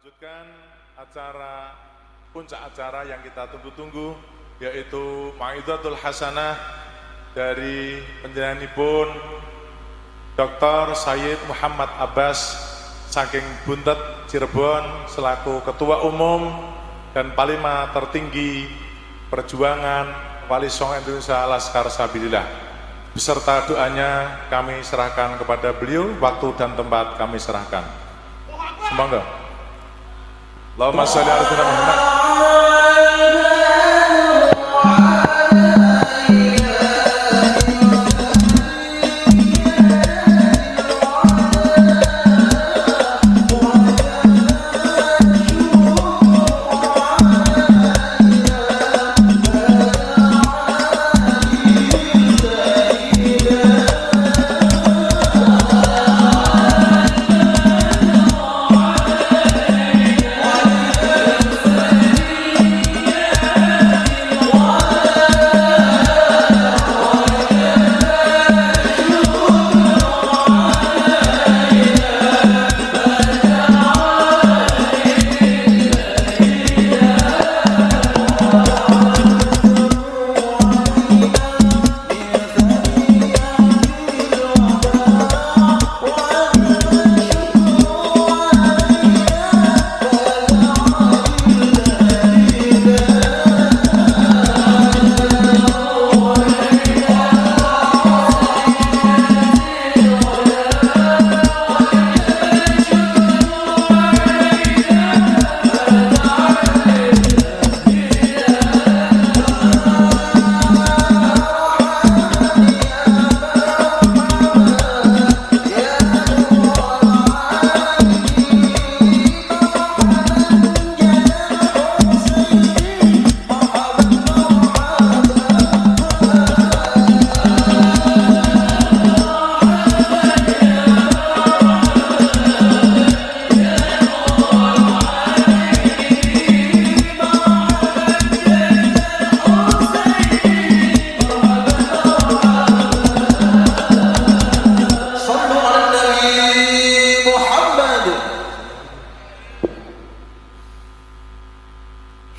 melanjutkan acara puncak acara yang kita tunggu-tunggu, yaitu Mau'izatul Hasanah dari panjenenganipun Dr. Sayyid Muhammad Abbas saking Buntet Cirebon selaku Ketua Umum dan Panglima tertinggi perjuangan Wali Songo Indonesia Laskar Sabilillah. Beserta doanya kami serahkan kepada beliau, waktu dan tempat kami serahkan. Semoga Allahumma sholli ala sayyidina Muhammad.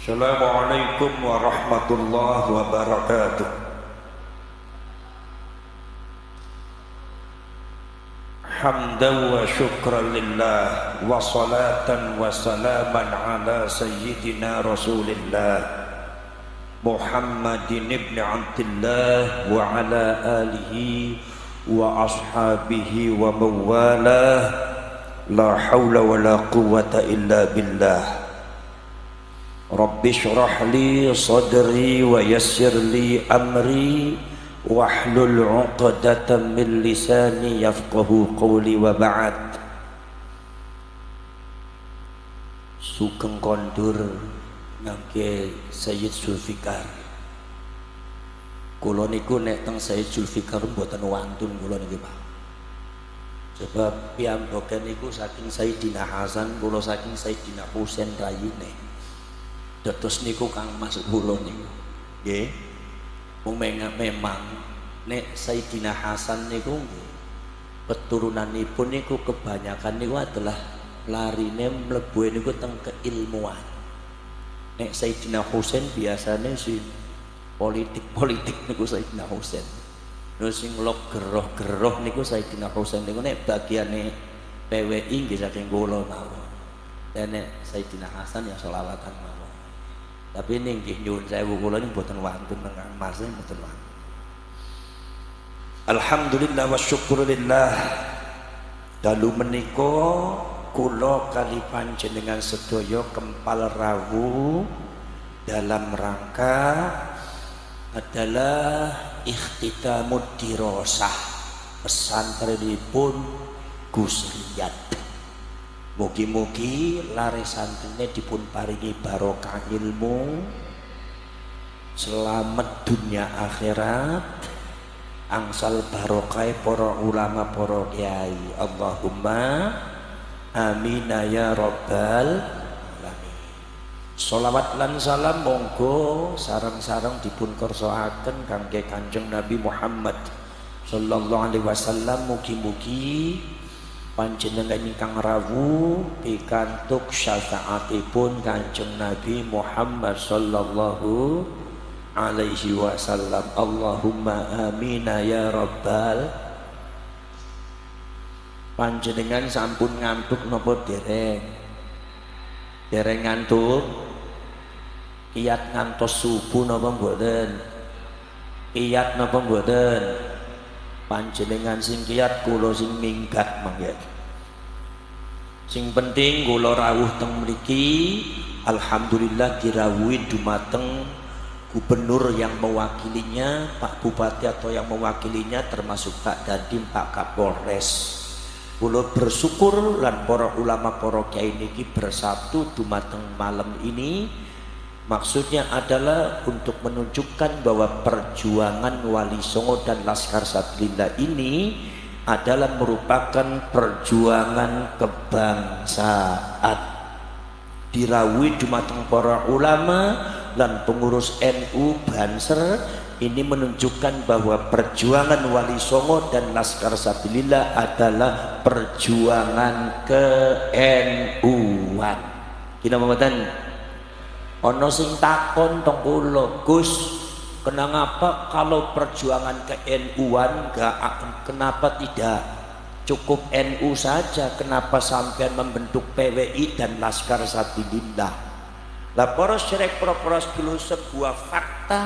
Assalamualaikum warahmatullahi wabarakatuh. Hamdan wa syukran lillah wa salatan wa salaman ala sayyidina Rasulillah Muhammadin ibn Abdillah wa ala alihi wa ashabihi wa mawalah. La hawla wa la quwwata illa billah. Rabbi syrah li sadri wa yassir li amri wahlul 'uqdatam min lisani yafqahu qawli wa ba'd. Sugeng kondur ngangge Sayyid Zulfikar. Kula niku nek teng Sayyid Zulfikar mboten wantun kula niki Pak. Sebab piyambakan niku saking Sayyidina Hasan, kula saking Sayyidina Husain rayine. Dados niku Kang Mas kula niku. Nggih. Memang nek Sayyidina Hasan niku nggih keturunanipun niku kebanyakan niku adalah larine mlebu niku teng keilmuan. Nek Sayyidina Husain biasane si politik niku Sayyidina Husain. Terus sing lok geroh niku Sayyidina Husain niku nek bagiane PWI nggih saking kula mawon. Dan nek Sayyidina Hasan ya selawatan mawon. Tapi ini nggih nyuwun sewu kula niku mboten wantun Kang Mas mboten wantun. Alhamdulillah wa syukurillah. Dalu menika kula kali panjenengan sedaya kempal rawuh dalam rangka adalah ikhtitamud dirasah pesantrenipun Gus Riyad. Mugi-mugi lare santrine dipun paringi barokah ilmu, selamat dunia akhirat, angsal barokah para ulama para kiai. Allahumma amin ya rabbal alamin. Sholawat lan salam monggo sareng-sareng dipun kersakaken kangge Kanjeng Nabi Muhammad sallallahu alaihi wasallam. Mugi-mugi panjenengan ingkang rawuh pikantuk syafaatipun Kanjeng Nabi Muhammad sallallahu alaihi wasallam. Allahumma amina ya rabbal. Panjenengan sampun ngantuk napa dereng? Dereng ngantuk? Kiyat ngantos subuh napa mboten? Kiyat napa mboten? Panjenengan sing kiyat kula sing minggat mangke. Sing penting kula rawuh teng mriki alhamdulillah dirawuhi dumateng gubernur yang mewakilinya, Pak Bupati atau yang mewakilinya termasuk Pak Dandim, Pak Kapolres. Kula bersyukur lan para ulama para kiai niki bersatu dumateng malam ini. Maksudnya adalah untuk menunjukkan bahwa perjuangan Wali Songo dan Laskar Sabilillah ini adalah merupakan perjuangan kebangsaan. Dirawuhi dumateng para ulama dan pengurus NU Banser, ini menunjukkan bahwa perjuangan Wali Songo dan Laskar Sabilillah adalah perjuangan ke-NU-an. Kina mboten? Ono sing takon tong kula, Gus, kenapa kalau perjuangan ke-NU-an kenapa tidak cukup NU saja? Kenapa sampai membentuk PWI dan Laskar Sabilillah? Lah poros syarek poros dulu sebuah fakta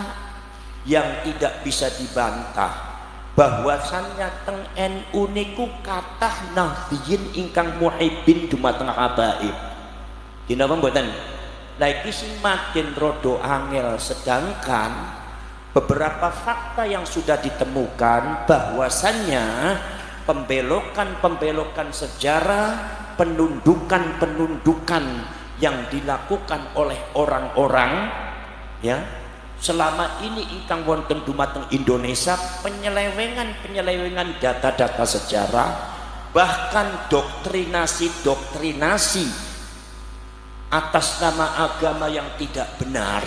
yang tidak bisa dibantah, bahwasannya teng NU niku kathah nahdiyin ingkang muhibbin dumateng habaib. Dinapa mboten? Lagi sing makin rodo angel, sedangkan beberapa fakta yang sudah ditemukan bahwasannya pembelokan sejarah, penundukan yang dilakukan oleh orang-orang ya selama ini ingkang wonten dumateng Indonesia, penyelewengan data-data sejarah, bahkan doktrinasi atas nama agama yang tidak benar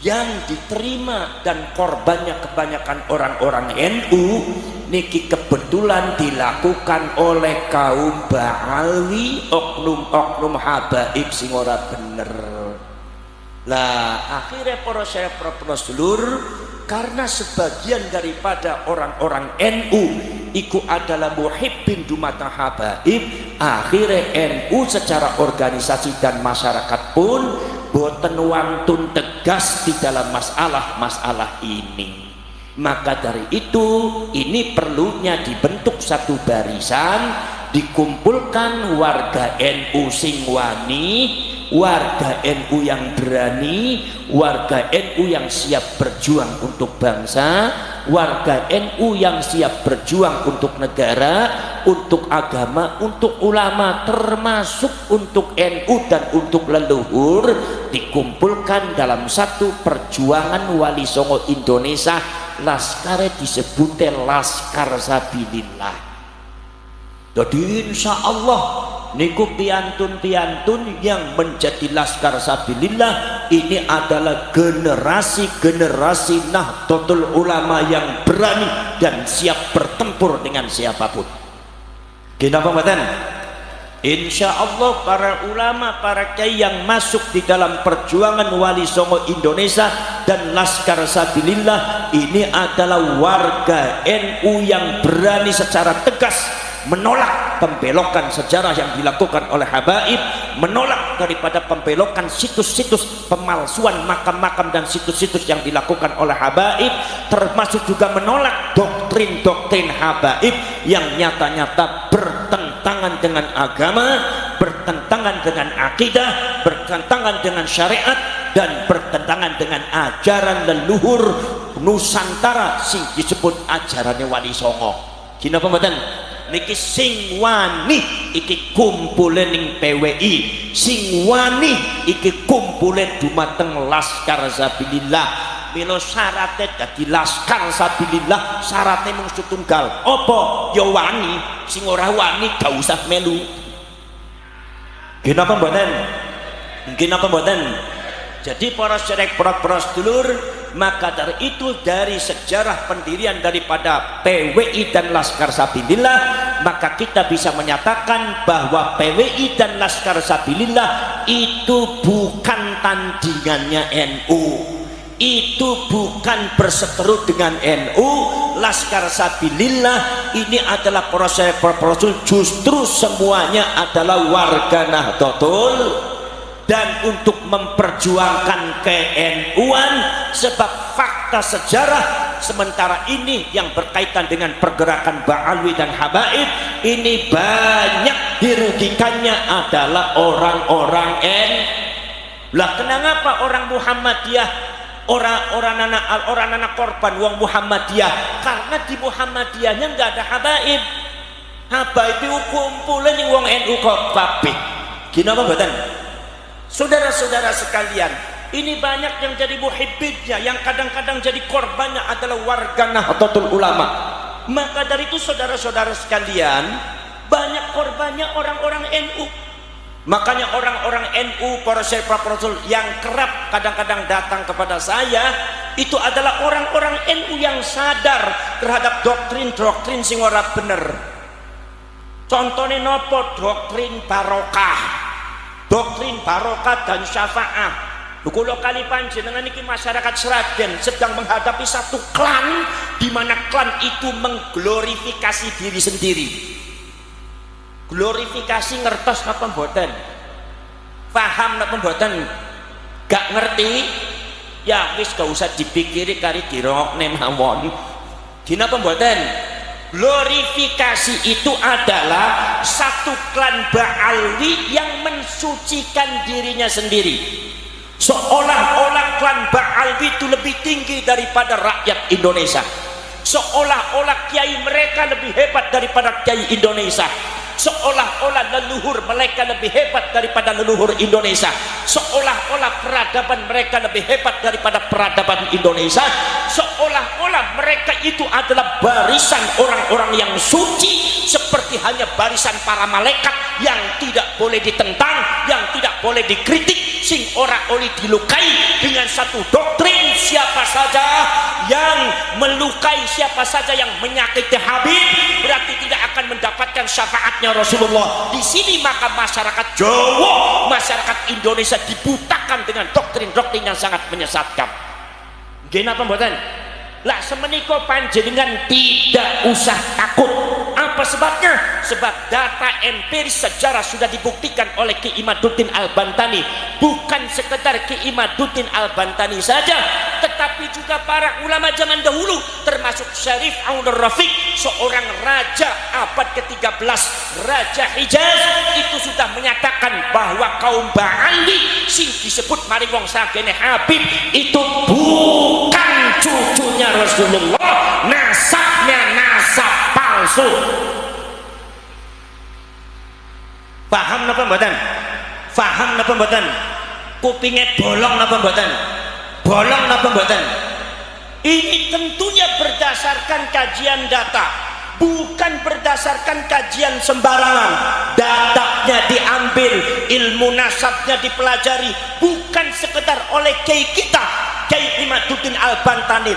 yang diterima dan korbannya kebanyakan orang-orang NU niki kebetulan dilakukan oleh kaum Ba'alwi, oknum-oknum habaib sing ora bener. Lah akhirnya para sedulur, karena sebagian daripada orang-orang NU iku adalah muhibbin dumateng habaib, akhirnya NU secara organisasi dan masyarakat pun boten wantun tegas di dalam masalah ini. Maka dari itu ini perlunya dibentuk satu barisan, dikumpulkan warga NU sing wani, warga NU yang berani, warga NU yang siap berjuang untuk bangsa, warga NU yang siap berjuang untuk negara, untuk agama, untuk ulama, termasuk untuk NU dan untuk leluhur, dikumpulkan dalam satu perjuangan Wali Songo Indonesia. Laskare disebutnya Laskar Sabilillah. Jadi insya Allah niku piantun-piantun yang menjadi Laskar Sabilillah ini adalah generasi Nahdlatul Ulama yang berani dan siap bertempur dengan siapapun. Kenapa mboten? Insya Allah para ulama, para kiai yang masuk di dalam perjuangan Wali Songo Indonesia dan Laskar Sabilillah ini adalah warga NU yang berani secara tegas menolak pembelokan sejarah yang dilakukan oleh habaib, menolak daripada pembelokan situs-situs pemalsuan makam-makam dan situs-situs yang dilakukan oleh habaib, termasuk juga menolak doktrin-doktrin habaib yang nyata-nyata bertentangan dengan agama, bertentangan dengan akidah, bertentangan dengan syariat, dan bertentangan dengan ajaran leluhur Nusantara sing disebut ajarannya Wali Songo. Gina pembadan niki sing wani iki kumpule ning PWI, sing wani iki kumpule dumateng Laskar Sabilillah. Milo syaratnya dadi Laskar Sabilillah syaratnya mung setunggal, apa ya wani, sing ora wani gak usah melu. Kenapa mboten? Kenapa mboten? Jadi para sedherek, para sedulur, Maka dari itu, dari sejarah pendirian daripada PWI dan Laskar Sabilillah, maka kita bisa menyatakan bahwa PWI dan Laskar Sabilillah itu bukan tandingannya NU, itu bukan berseteru dengan NU. Laskar Sabilillah ini adalah proses justru semuanya adalah warga Nahdlatul, dan untuk memperjuangkan ke-NU-an, sebab fakta sejarah sementara ini yang berkaitan dengan pergerakan Ba'alwi dan Habaib ini banyak dirugikannya adalah orang-orang Lah kenapa orang Muhammadiyah, orang anak korban wong Muhammadiyah? Karena di Muhammadiyahnya nggak ada Habaib. Habaib itu kumpulan yang wong NU kok kabeh. Gimana mboten? Saudara-saudara sekalian, ini banyak yang jadi muhibbinnya, yang kadang-kadang jadi korbannya adalah warga Nahdlatul Ulama. Maka dari itu saudara-saudara sekalian, banyak korbannya orang-orang NU. Makanya orang-orang NU, para syekh Rasul yang kerap kadang-kadang datang kepada saya, itu adalah orang-orang NU yang sadar terhadap doktrin-doktrin sing ora bener. Contohnya nopo? Doktrin barokah. Doktrin barokah dan syafaah. Kalau kali panjenengan ini masyarakat Sragen sedang menghadapi satu klan, di mana klan itu mengglorifikasi diri sendiri. Glorifikasi ngertos napa mboten? Paham napa mboten? Gak ngerti? Ya wis gak usah dipikiri kari dirokne mawon. Dinapa mboten? Glorifikasi itu adalah satu klan Ba'alwi yang mensucikan dirinya sendiri, seolah-olah klan Ba'alwi itu lebih tinggi daripada rakyat Indonesia, seolah-olah kiai mereka lebih hebat daripada kiai Indonesia, seolah-olah leluhur mereka lebih hebat daripada leluhur Indonesia, seolah-olah peradaban mereka lebih hebat daripada peradaban Indonesia, seolah-olah mereka itu adalah barisan orang-orang yang suci, seperti hanya barisan para malaikat yang tidak boleh ditentang, yang tidak boleh dikritik, sing ora oleh dilukai dengan satu doktrin. Siapa saja yang melukai, siapa saja yang menyakiti Habib, berarti tidak akan mendapatkan syafaatnya Rasulullah. Di sini maka masyarakat Jawa, masyarakat Indonesia dibutakan dengan doktrin-doktrin yang sangat menyesatkan. Kenapa mboten? Lah semenika panjenengan tidak usah takut. Apa sebabnya? Sebab data empiris sejarah sudah dibuktikan oleh Ki Imaduddin Al-Bantani. Bukan sekedar Ki Imaduddin Al-Bantani saja, tetapi juga para ulama zaman dahulu, termasuk Syarif Aunur Rafiq, seorang raja abad ke-13, Raja Hijaz, itu sudah menyatakan bahwa kaum Ba'alwi sing disebut mari wong sagene Habib itu bukan cucunya Rasulullah, nasabnya nasab palsu. Paham napa mboten? Paham napa mboten? Kupinge bolong napa mboten? Bolong napa mboten? Ini tentunya berdasarkan kajian data, bukan berdasarkan kajian sembarangan. Datanya diambil, ilmu nasabnya dipelajari, bukan sekedar oleh kiai kita, Kiai Imaduddin Al-Bantani,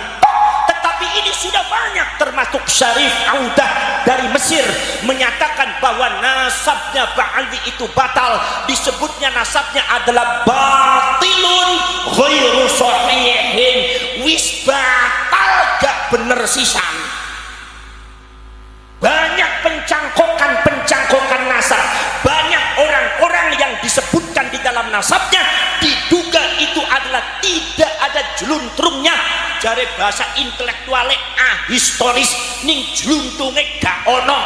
tetapi ini sudah banyak, termasuk Syarif Audah dari Mesir menyatakan bahwa nasabnya Ba'alwi itu batal. Disebutnya nasabnya adalah batilun ghairu sahihin, wis batal gak bener sisan. Banyak pencangkokan nasab, banyak orang-orang yang disebutkan di dalam nasabnya diduga itu adalah tidak ada jeluntrungnya. Jare bahasa intelektualnya ahistoris, ning jeluntunge gak ono.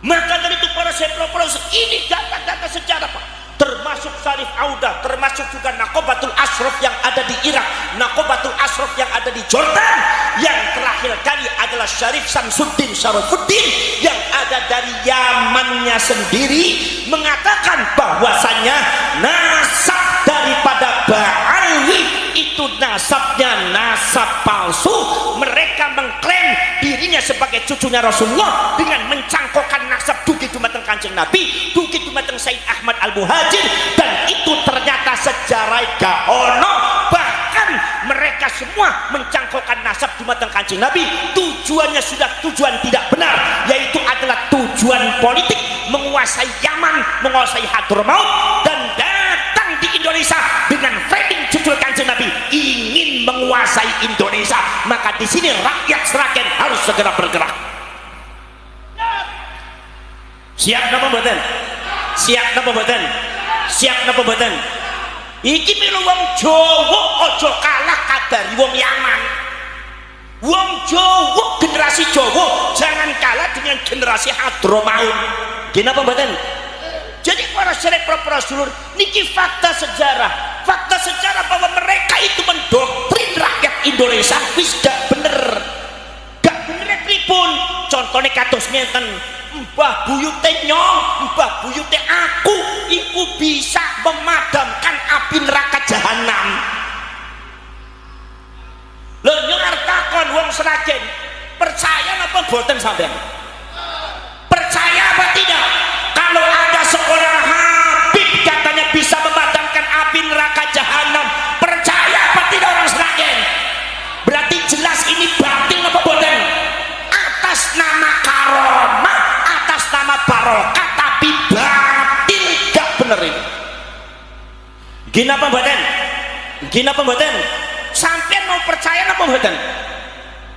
Maka dari itu para sepro-pro, ini data-data sejarah Pak, termasuk Syarif Audah, termasuk juga Naqobatul Ashraf yang ada di Irak, Naqobatul Ashraf yang ada di Jordan, yang terakhir kali adalah Syarif Samsuddin Syarafuddin yang ada dari Yamannya sendiri, mengatakan bahwasanya nasab daripada Ba'alwi itu nasabnya nasab palsu. Mereka mengklaim dirinya sebagai cucunya Rasulullah dengan mencangkokkan nasab dugi dumateng Kanjeng Nabi, dugi dumateng Sayyid Ahmad Al-Muhajir, dan itu ternyata sejarah gak ono. Bahkan mereka semua mencangkolkan nasab dumateng Kanjeng Nabi. Tujuannya sudah tujuan tidak benar, yaitu adalah tujuan politik, menguasai Yaman, menguasai Hadramaut, dan datang di Indonesia dengan framing judul Kanjeng Nabi ingin menguasai Indonesia. Maka di sini rakyat Sragen harus segera bergerak. Siap napa mboten? Siap napa mboten? Siap napa mboten? Iki milu wong Jawa aja kalah kabari wong Yaman. Wong Jawa, generasi Jawa jangan kalah dengan generasi Hadramaut. Nggih napa mboten? Jadi para sedherek para sedulur, niki fakta sejarah. Fakta sejarah bahwa mereka itu mendoktrin rakyat Indonesia wis gak bener. Gak bener pripun? Contohnya kados ngeten, Mbah buyute nyong, mbah buyute aku iku bisa memadamkan api neraka jahanam. Lho nyong arep takon wong Sragen, percaya napa boten sampean? Percaya apa tidak? Kalau ada seorang Habib katanya bisa memadamkan api neraka jahanam, percaya apa tidak orang Sragen? Berarti jelas ini batil apa boten? Atas nama karomah, atas nama barokah, tapi batil, gak bener ini. Gini apa mboten? Gini apa mboten? Sampai mau percaya apa mboten?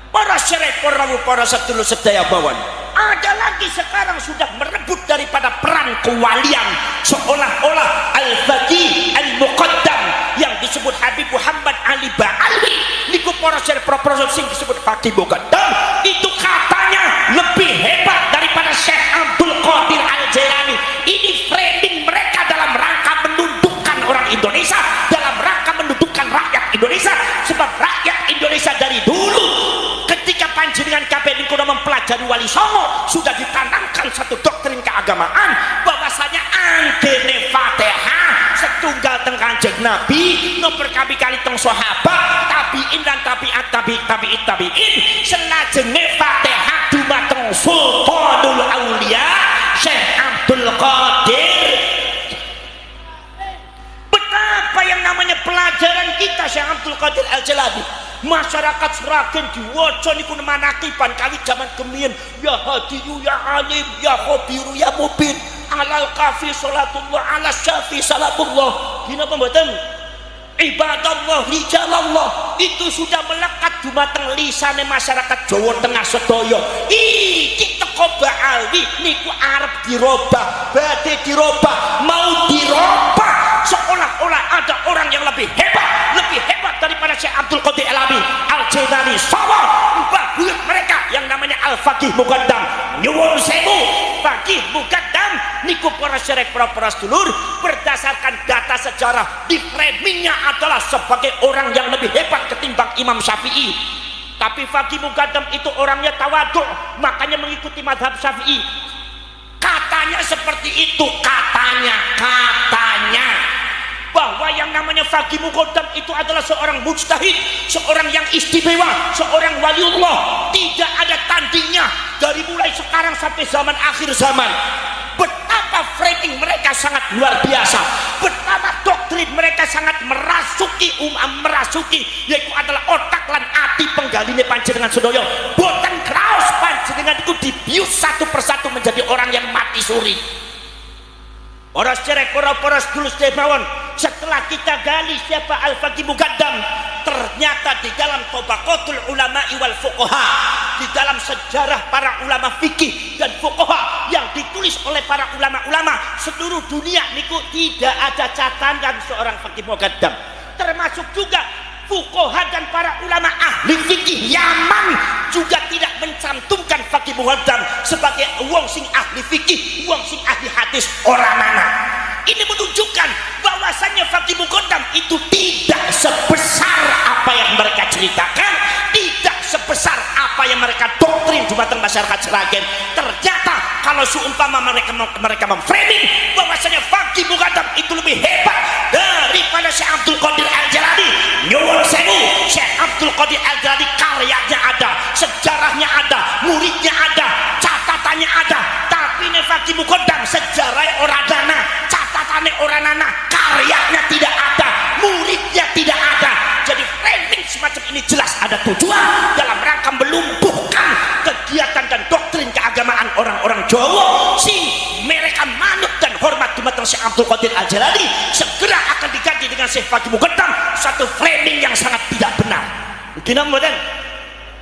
Para syarif, para sedulur sedaya bawon, ada lagi sekarang sudah merebut daripada peran kewalian, seolah-olah Al-Faqih Al-Muqaddam yang disebut Habib Muhammad Ali Ba'alwi niku para syarif sing disebut Faqih Muqaddam itu katanya lebih hebat daripada Syekh Abdul Qadir Al-Jailani. Ini framing mereka dalam rangka menundukkan orang Indonesia, dalam rangka menundukkan rakyat Indonesia. Sebab rakyat Indonesia dari dulu ketika panjenengan kabeh niku mempelajari Wali Songo sudah ditanamkan satu doktrin keagamaan bahwasanya anggene Fatihah setunggal teng Kanjeng Nabi, nomor kali teng sahabat, tabiin dan tabiin selajenge Fatihah dumateng Sultanul Aulia Syekh Abdul Qadir. Betapa yang namanya pelajaran kita Syekh Abdul Qadir Al-Jalani. Masyarakat Sragen diwaca niku manakiban kali zaman kemien, ya hadiyu ya alim ya khabiru ya mubin alal kafi salatullah ala syafi salatullah. Gini apa mboten? Ibadallah rijalallah itu sudah melekat dumateng lisane masyarakat Jawa Tengah sedaya. Iki teko Ba'alwi niku arep dirobah, badhe dirobah, mau dirobah seolah-olah ada orang yang lebih hebat daripada Syekh Abdul Qadir Al-Jailani sama mbah buyut mereka yang namanya Al-Faqih Muqaddam. Nyuwun sewu, Faqih Muqaddam niku para syarif para sedulur berdasarkan data sejarah di framingnya adalah sebagai orang yang lebih hebat ketimbang Imam Syafi'i. Tapi Faqih Muqaddam itu orangnya tawadhu, makanya mengikuti mazhab Syafi'i. Katanya seperti itu, katanya bahwa yang namanya Faqih Muqaddam itu adalah seorang mujtahid, seorang yang istimewa, seorang waliullah, tidak ada tandingnya dari mulai sekarang sampai zaman akhir zaman. Betapa framing mereka sangat luar biasa, betapa doktrin mereka sangat merasuki yaitu adalah otak lan ati penggaline panjenengan sedaya. Boten kraos panjenengan itu dibius satu persatu menjadi orang yang mati suri. Para syarif para sedulur sedaya, setelah kita gali siapa Al-Faqih Muqaddam, ternyata di dalam Tabaqatul Ulama'i wal Fuqaha, di dalam sejarah para ulama fikih dan fuqaha yang ditulis oleh para ulama-ulama seluruh dunia niku tidak ada catatan seorang Faqih Muqaddam. Termasuk juga fuqaha dan para ulama ahli fikih Yaman juga tidak mencantumkan Faqih Muqaddam sebagai wong sing ahli fikih, wong sing ahli hadis orang mana. Ini menunjukkan bahwasannya Faqih Muqaddam itu tidak sebesar apa yang mereka ceritakan, tidak sebesar apa yang mereka doktrin di mata masyarakat Sragen. Ternyata kalau seumpama mereka memframing bahwasanya Faqih Muqaddam itu lebih hebat daripada Syekh Abdul Qadir Al-Jalani, nyuwun sewu, Syekh Abdul Qadir Al-Jalani karyanya ada, sejarahnya ada, muridnya ada, catatannya ada. Tapi ne Faqih Muqaddam sejarahnya ora dana, catatannya ora nana, karyanya tidak ada, muridnya tidak ada. Jadi semacam ini jelas ada tujuan dalam rangka melumpuhkan kegiatan dan doktrin keagamaan orang-orang Jawa, si mereka manut dan hormat dumateng Syekh Abdul Qadir Al-Jailani segera akan diganti dengan Syekh Fakih Muqaddam, satu framing yang sangat tidak benar. Gina mboten?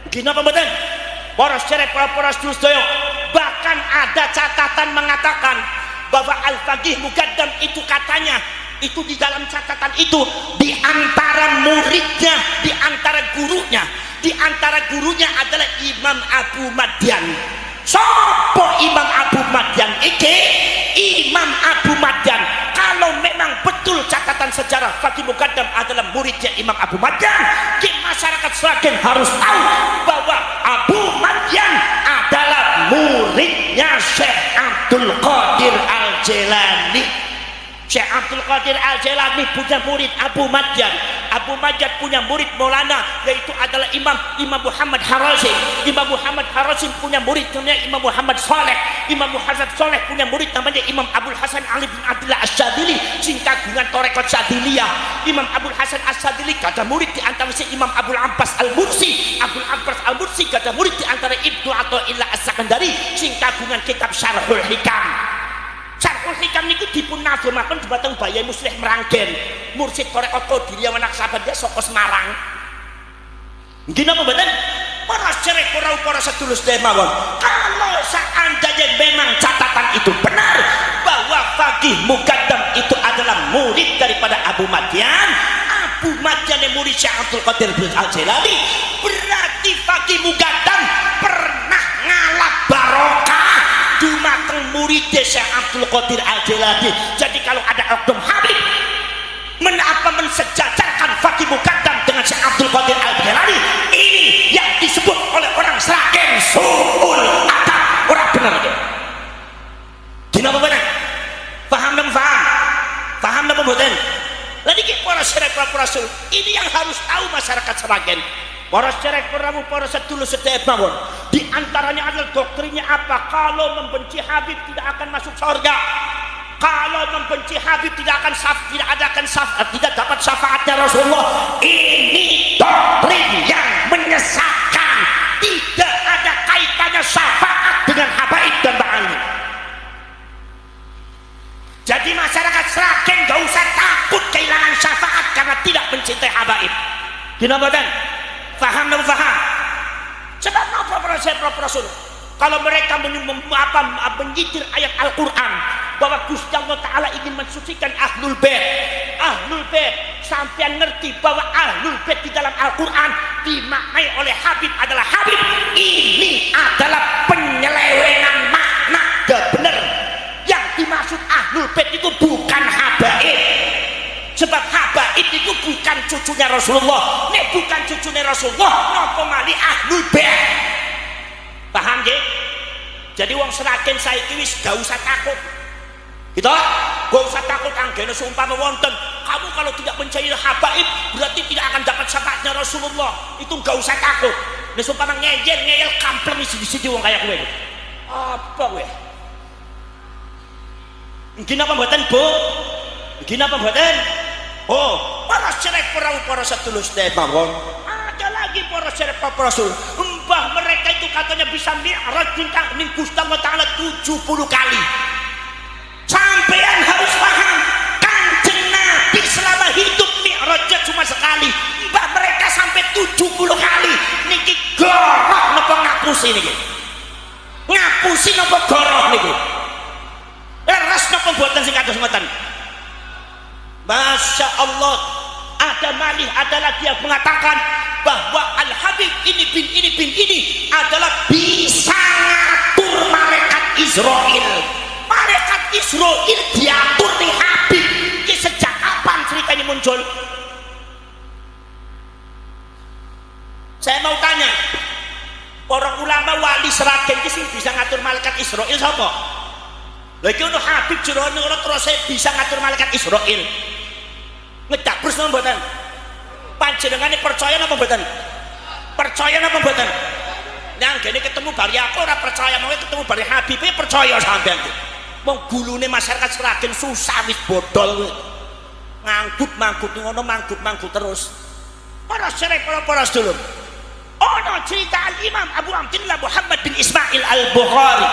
Gina apa mboten? Para sedherek para sedaya, bahkan ada catatan mengatakan bahwa Al-Fakih Muqaddam itu katanya itu di dalam catatan itu di antara muridnya, di antara gurunya adalah Imam Abu Madyan. Sopo Imam Abu Madyan iki? Imam Abu Madyan, kalau memang betul catatan sejarah Fakih Muqaddam adalah muridnya Imam Abu Madyan, masyarakat Sragen harus tahu bahwa Abu Madyan adalah muridnya Syekh Abdul Qadir Al-Jailani. Syekh Abdul Qadir Al-Jailani punya murid Abu Madyan. Abu Madyan punya murid Maulana, yaitu adalah Imam Muhammad Harazim. Imam Muhammad Harazim punya murid namanya Imam Muhammad Saleh. Imam Muhammad Saleh punya murid namanya Imam Abdul Hasan Ali bin Abdullah Asy-Syadzili, sing kagungan tarekat Syadziliyah. Imam Abdul Hasan Asy-Syadzili ada murid di antara si Imam Abdul Abbas Al-Mursi. Abdul Abbas Al-Mursi ada murid di antara Ibnu Athaillah As-Sakandari, sing kagungan kitab Syarhul Hikam. Syarhul Hikam niku dipun nadhemaken dhumateng Bayi Muslih Meranggen, mursid tarekat Qadiriyah Wanaksabandia saka Semarang. Nggih napa mboten? Para sedherek para sedulur mawon, kalau seandainya memang catatan itu benar bahwa Fakih Muqaddam itu adalah murid daripada Abu Madyan, Abu Madyan yang murid Syekh Abdul Qadir Al-Jailani, berarti Fakih Muqaddam pernah ngalap barokah dumateng murid Syekh Abdul Qadir Al-Jailani. Jadi kalau ada oknum Habib mensejajarkan Fakih Muqaddam dengan Syekh Abdul Qadir Al-Jailani, ini yang disebut oleh orang Sragen suul adab, orang benar aja. Gina apa benar? Paham dan paham? Paham dan pemboten? Lagi para sedherek para rasul, ini yang harus tahu masyarakat Sragen. Para sedherek para sedulur sedaya mawon, di antaranya adalah doktrinnya apa? Kalau membenci Habib tidak akan masuk surga. Kalau membenci Habib tidak dapat syafaatnya Rasulullah. Ini doktrin yang menyesatkan. Tidak ada kaitannya syafaat dengan habaib dan ba'ali. Jadi masyarakat Sragen gak usah takut kehilangan syafaat karena tidak mencintai habaib. Gimana badan? Faham dan faham? Sebab apa para rasul? Kalau mereka menyitir ayat Al-Quran bahwa Gusti Allah Ta'ala ingin mensucikan Ahlul Bait, sampean ngerti bahwa Ahlul Bait di dalam Al-Quran dimaknai oleh Habib adalah Habib. Ini adalah penyelewengan makna. Gak bener. Yang dimaksud Ahlul Bait itu bukan habaib, sebab habaib itu bukan cucunya Rasulullah. Nek bukan cucunya Rasulullah, napa mali Ahlul Bait? Paham nggih? Jadi wong Sragen saiki wis gak usah takut. Gitu? Gak usah takut anggene seumpama wonten kamu kalau tidak mencari habaib berarti tidak akan dapat syafaatnya Rasulullah. Itu gak usah takut. Nek seumpama ngeyel kampleng siji-siji wong kaya kowe. Apa kowe? Nggih napa mboten, Bu? Nggih napa mboten? Oh, para sedherek para sedulur sedaya mawon. Ada lagi para sedherek para rasul. Mbah mereka itu katanya bisa mi'raj ning Gusti Allah Ta'ala 70 kali. Sampean harus paham, Kanjeng Nabi selama hidup mi'rajnya cuma sekali. Mbah mereka sampai 70 kali. Niki goroh napa ngapusi niki? Ngapusi napa goroh niki? Leres napa mboten sing kados ngoten? Masya Allah, ada malih, ada lagi yang mengatakan bahwa Al-Habib ini adalah bisa ngatur malaikat Israel. Malaikat Israel diatur nih Habib. Ini sejak kapan cerita ini muncul? Saya mau tanya, para ulama wali Sragen ini bisa ngatur malaikat Israel siapa? Lagi ono Habib Jerono terus bisa ngatur malaikat Israel. Ngedabres napa mboten? Panjenengane percaya napa mboten? Percaya napa mboten? Nang gene ketemu bari aku ora percaya, mau ketemu bari Habib percaya sampean. Wong gulune masyarakat Sragen susah wis bodol kowe. Nganggut ngono manggut terus. Para syarih para sedulur. Ono cerita Al-Imam Abu Abdillah Muhammad bin Ismail Al-Bukhari.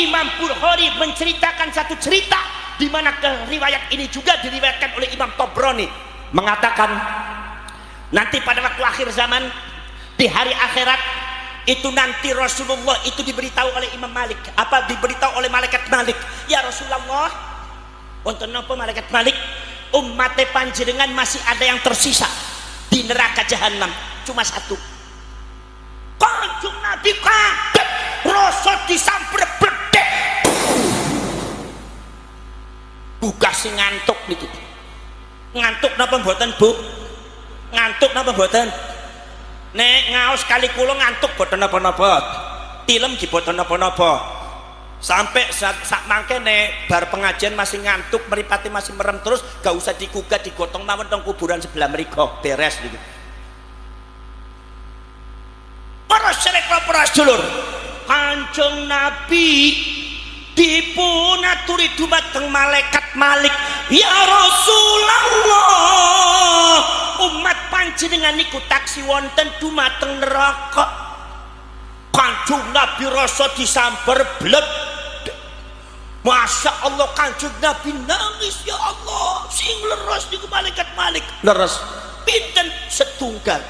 Imam Bukhari menceritakan satu cerita di mana riwayat ini juga diriwayatkan oleh Imam Tabrani, mengatakan nanti pada waktu akhir zaman, di hari akhirat itu nanti Rasulullah itu diberitahu oleh Imam Malik, diberitahu oleh malaikat Malik, ya Rasulullah, untuk napa malaikat Malik, umat panjenengan masih ada yang tersisa di neraka jahanam, cuma satu. Kanjeng Nabi kaget, rasa disamper bledek. Buka sing ngantuk niki. Ngantuk napa mboten, Bu? Ngantuk napa mboten? Nek ngaos kali kula ngantuk boten napa-napa. Tilem ki boten napa-napa. Sampai sak mangke nek bar pengajian masih ngantuk, mripate masih merem terus, gak usah digugat, digotong mawon teng kuburan sebelah mriku, beres niku. Para para sedulur, Kanjeng Nabi dipun aturi dumateng malaikat Malik, ya Rasulullah, umat panjenengan niku taksi wonten dumateng neraka. Kanjeng Nabi rasa disamper bled. Masya Allah, Kanjeng Nabi nangis, ya Allah, sing leres niku malaikat Malik. Leres pinten setunggal.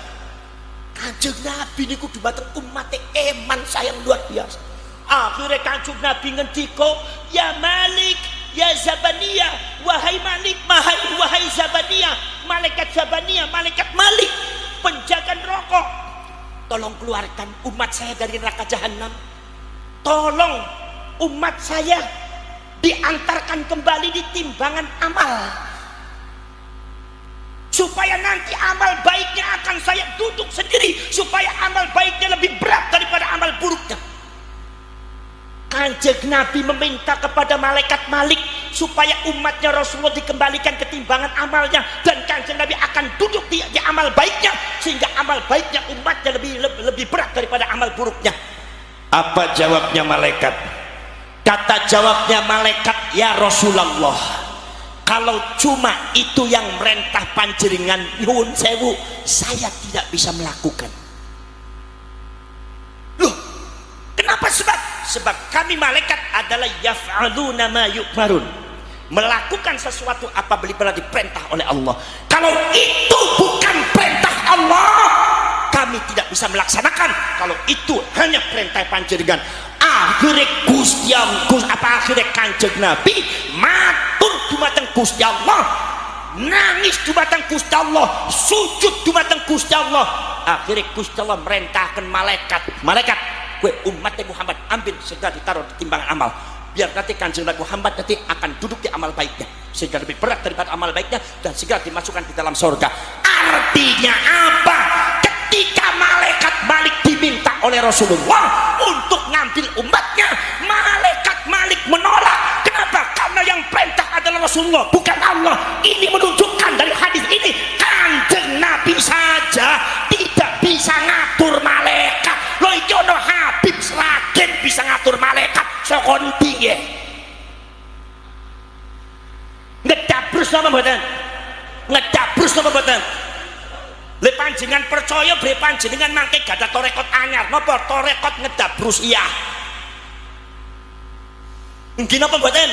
Kanjeng Nabi niku dumateng umat eman sayang luar biasa. Akhirnya Kanjeng Nabi ngendika, ya Malik, ya Zabaniyah, wahai Malik, wahai Zabaniyah, malaikat Zabaniyah, malaikat Malik, penjaga neraka, tolong keluarkan umat saya dari neraka jahanam. Tolong umat saya diantarkan kembali di timbangan amal, supaya nanti amal baiknya akan saya duduk sendiri, supaya amal baiknya lebih berat daripada amal buruknya. Kanjeng Nabi meminta kepada malaikat Malik supaya umatnya Rasulullah dikembalikan ke timbangan amalnya, dan Kanjeng Nabi akan duduk di amal baiknya, sehingga amal baiknya umatnya lebih berat daripada amal buruknya. Apa jawabnya malaikat? Kata jawabnya malaikat, ya Rasulullah, kalau cuma itu yang merentah panjenengan, nyuwun sewu, saya tidak bisa melakukan. Loh, kenapa? Sebab kami malaikat adalah yaf'aluna ma yu'marun, melakukan sesuatu apabila diperintah oleh Allah. Kalau itu bukan perintah Allah, kami tidak bisa melaksanakan. Kalau itu hanya perintah panjenengan. Akhirnya akhirnya Kanjeng Nabi matur dumateng Gusti Allah, nangis dumateng Gusti Allah, sujud dumateng Gusti Allah. Akhirnya Gusti Allah merintahkan malaikat, kowe umat Muhammad ambil segera ditaruh di timbangan amal, biar nanti Kanjeng Nabi Muhammad nanti akan duduk di amal baiknya, sehingga lebih berat daripada amal baiknya, dan segera dimasukkan di dalam surga. Artinya apa? Ketika malaikat Malik diminta oleh Rasulullah untuk ngambil umatnya, malaikat Malik menolak. Kenapa? Karena yang perintah adalah Rasulullah, bukan Allah. Ini menunjukkan dari hadis ini, Kanjeng Nabi saja tidak bisa ngatur malaikat. Loh, iki ono Habib Sragen bisa ngatur malaikat, sokon piye? Ngedabrus napa mboten? Ngedabrus napa mboten? Le panjenengan percaya bre panjenengan mangke gadah torekot anyar napa torekot ngedabrus iya. Nggih napa mboten?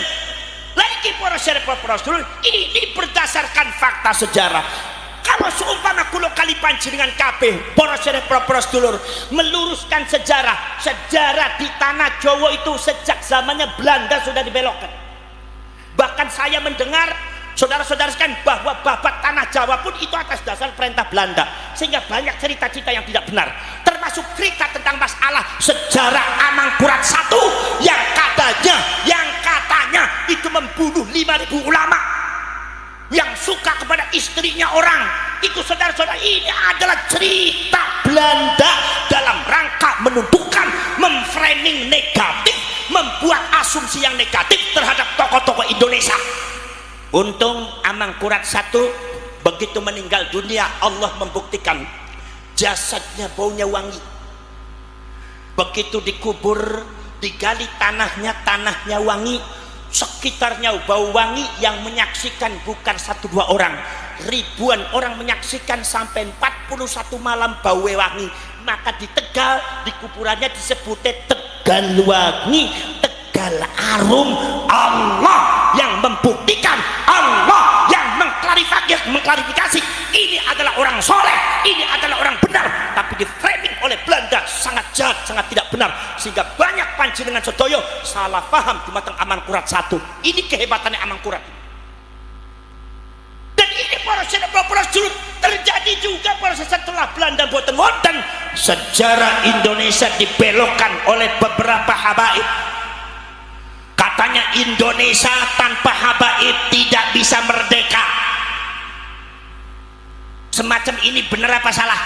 Lah iki para sedulur, ini berdasarkan fakta sejarah. Kalau seumpama kula kali panjenengan kabeh para sedulur meluruskan sejarah di tanah Jawa itu sejak zamannya Belanda sudah dibelokkan. Bahkan saya mendengar saudara-saudara sekalian bahwa babat tanah Jawa pun itu atas dasar perintah Belanda, sehingga banyak cerita-cerita yang tidak benar, termasuk cerita tentang masalah sejarah Amangkurat I yang katanya itu membunuh 5.000 ulama yang suka kepada istrinya orang. Itu saudara-saudara, ini adalah cerita Belanda dalam rangka menunjukkan, memframing negatif, membuat asumsi yang negatif terhadap tokoh-tokoh Indonesia. Untung Amangkurat I begitu meninggal dunia, Allah membuktikan jasadnya baunya wangi. Begitu dikubur, digali tanahnya wangi. sekitarnya bau wangi, yang menyaksikan bukan 1-2 orang, ribuan orang menyaksikan sampai 41 malam bau wangi. Maka di Tegal, di kuburannya disebutnya Tegal Wangi, Tegal Arum. Allah yang membuktikan, Allah yang mengklarifikasi ini adalah orang soleh, ini adalah orang benar. Tapi di framing oleh Belanda sangat jahat, sangat tidak benar, sehingga banyak panjenengan sedoyo salah paham di matang Amangkurat 1. Ini kehebatannya Amangkurat. Dan ini proses dulu terjadi juga proses setelah Belanda boten wonten. Sejarah Indonesia dibelokkan oleh beberapa habaib. Katanya Indonesia tanpa habaib tidak bisa merdeka. Semacam ini benar apa salah?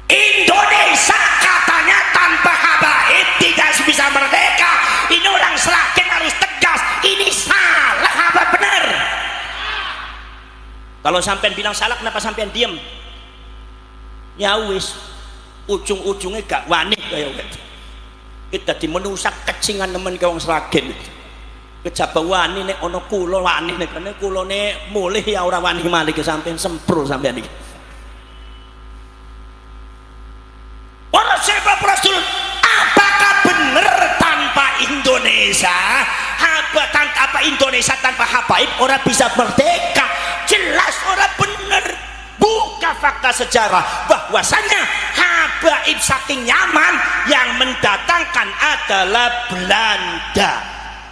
Indonesia katanya tanpa habaib tidak bisa merdeka. Ini orang Seragen harus tegas. Ini salah apa benar? Kalau sampean bilang salah, kenapa sampean diem? Ya wis, ujung-ujungnya gak wani kaya gitu. Kita di menusak kecingan nemen ke wong Seragen. Kejaba wani nek ana kula wani nek kene kulane mulih ya ora wani malih ke sampean sempro sampean iki. Ora sebab Rasul, apakah benar tanpa Indonesia? Tanpa Indonesia tanpa habaib orang bisa merdeka? Jelas orang benar. Buka fakta sejarah bahwasanya habaib saking Yaman yang mendatangkan adalah Belanda.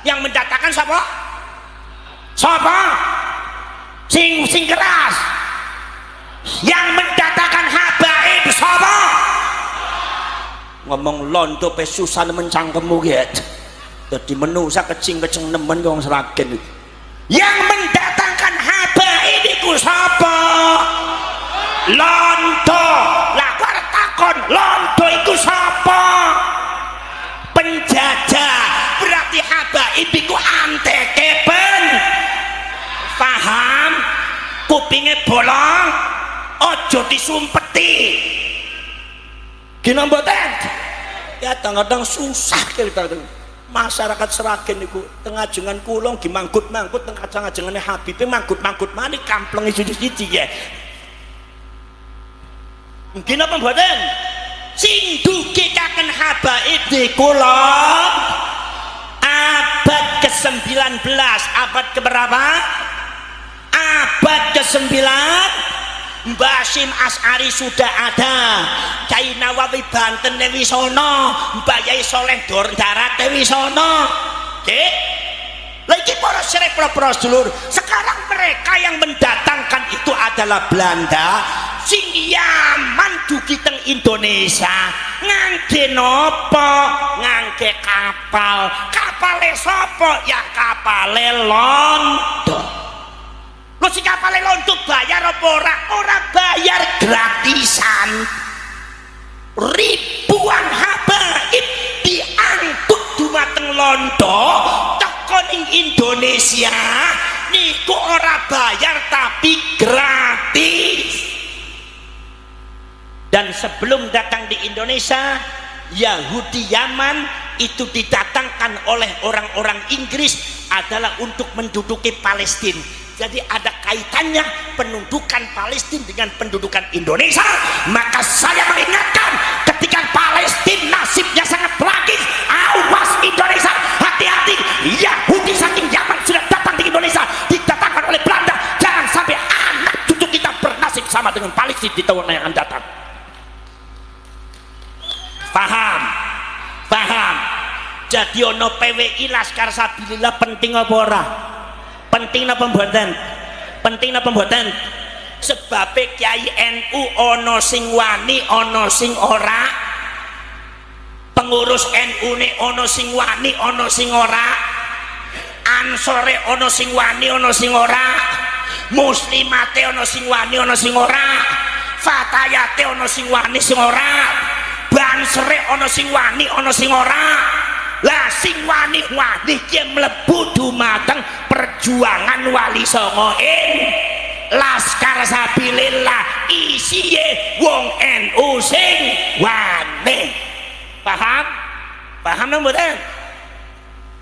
Yang mendatangkan siapa? Siapa? Sing keras. Yang mendatangkan habaib siapa? Ngomong londo pe susah nemen cangkemmu gitu. Jadi menusa kecing-kecing nemen wong Seragen. Yang mendatangkan habaib iku sapa? Londo. Lah kok arep takon, londo iku sapa? Penjajah. Berarti habaib iku anteke ben. Paham? Kupinge bolong, ojo disumpeti. Gina mboten? Ya kadang-kadang susah kita. Masyarakat Seragen niku tengajengan kulong dimangkut-mangkut teng kajang-kajangane Habib mangkut-mangkut mani kampleng siji-siji ya. Mungkin apa mboten? Sing dukikaken habaib niku lho abad ke-19, abad keberapa? Abad ke-9. Mbah Hasyim Asy'ari sudah ada, Kyai Nawawi Banten wis ana, Mbah Yai Soleh Darat wis ana. Nggih. Lah iki para para sedulur, sekarang mereka yang mendatangkan itu adalah Belanda. Sing Yaman dugi teng Indonesia ngangge napa? Ngangge kapal. Kapale sapa? Ya kapale Londo. Lo si kapale Londo bayar apa ora? Ora bayar, gratisan. Ribuan habaib diangkut dumateng Londo teko ning Indonesia niku ora bayar tapi gratis. Dan sebelum datang di Indonesia, Yahudi Yaman itu didatangkan oleh orang-orang Inggris adalah untuk menduduki Palestina. Jadi ada kaitannya pendudukan Palestina dengan pendudukan Indonesia. Maka saya mengingatkan, ketika Palestina nasibnya sangat tragis, awas Indonesia, hati-hati. Yahudi saking Yaman sudah datang di Indonesia, didatangkan oleh Belanda. Jangan sampai anak cucu kita bernasib sama dengan Palestina di tahun yang akan datang. Paham? Paham? Jadi ono PWI Laskar Sabilillah penting apa ora? Penting apa mboten? Penting apa mboten? Sebab Kiai NU ono sing wani, ono sing ora. Pengurus NU ne ono sing wani, ono sing ora. Ansore ono sing wani, ono sing ora. Muslimate ono sing wani, ono sing ora. Fatayate ono sing wani, sing ora. Bansere ono sing wani, ono sing ora. Lah sing wani-wani ki mlebu dumateng perjuangan Wali Songo Laskar Sabilillah, isiye wong NU sing wani. Paham? Paham nang mboten?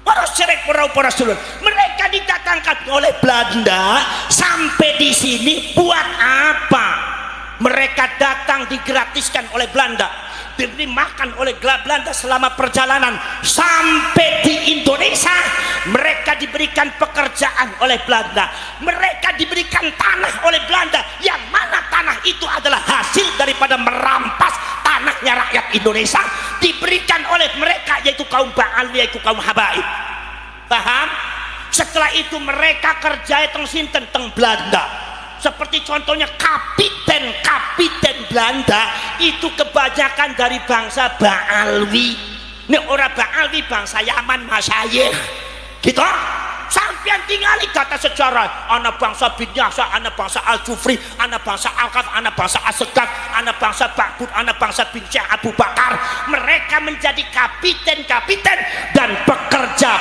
Para syirik, para sedulur, mereka didatangkan oleh Belanda sampai di sini buat apa? Mereka datang digratiskan oleh Belanda, diberi makan oleh Belanda selama perjalanan sampai di Indonesia. Mereka diberikan pekerjaan oleh Belanda, mereka diberikan tanah oleh Belanda, yang mana tanah itu adalah hasil daripada merampas tanahnya rakyat Indonesia, diberikan oleh mereka, yaitu kaum Ba'alwi, yaitu kaum Habaib. Paham? Setelah itu mereka kerja teng sinten teng Belanda. Seperti contohnya kapiten Belanda itu kebanyakan dari bangsa Ba'alwi. Ini orang Ba'alwi bangsa Yaman, Masyayikh gitu. Sampian tinggali data sejarah, anak bangsa bin Yasa, anak bangsa Al-Jufri, anak bangsa Al-Qaf, anak bangsa As-Sedaf, anak bangsa Ba'bud, anak bangsa bin Syekh Abu Bakar. Mereka menjadi kapiten dan bekerja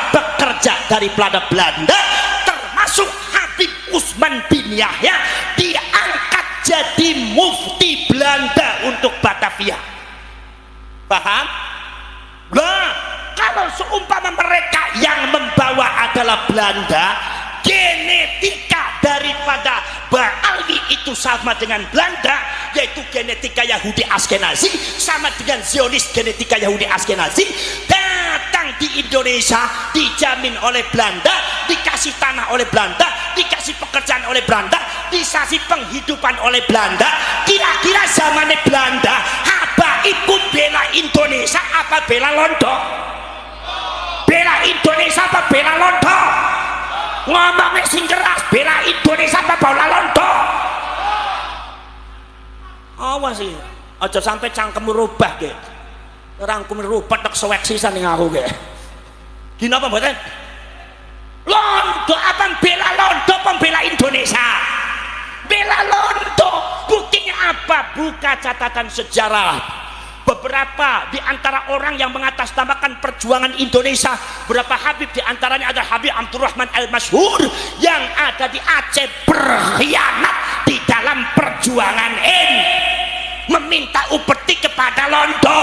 dari Belanda, termasuk Habib Usman bin Yahya diangkat jadi mufti Belanda untuk Batavia. Paham? Nah, kalau seumpama mereka yang membawa adalah Belanda, genetika daripada Ba'alwi itu sama dengan Belanda, yaitu genetika Yahudi Askenazi, sama dengan Zionis genetika Yahudi Askenazi. Datang di Indonesia dijamin oleh Belanda, dikasih tanah oleh Belanda, dikasih pekerjaan oleh Belanda, dikasih penghidupan oleh Belanda. Kira-kira zamannya Belanda, Habaib pun bela Indonesia apa bela Londo? Bela Indonesia apa bela Londo? Ngomongnya sing keras, bela Indonesia apa bela Londo? Awas sih, aja sampai cangkem rubah ke. Rangkum rubah tak sewek sisan ning aku ke. Gini apa mboten? Londo apa bela Londo apa bela Indonesia? Bela Londo. Buktinya apa? Buka catatan sejarah. Beberapa di antara orang yang mengatasnamakan perjuangan Indonesia, beberapa Habib di antaranya ada Habib Abdurrahman Al-Masyhur yang ada di Aceh berkhianat di dalam perjuangan ini, meminta upeti kepada Londo,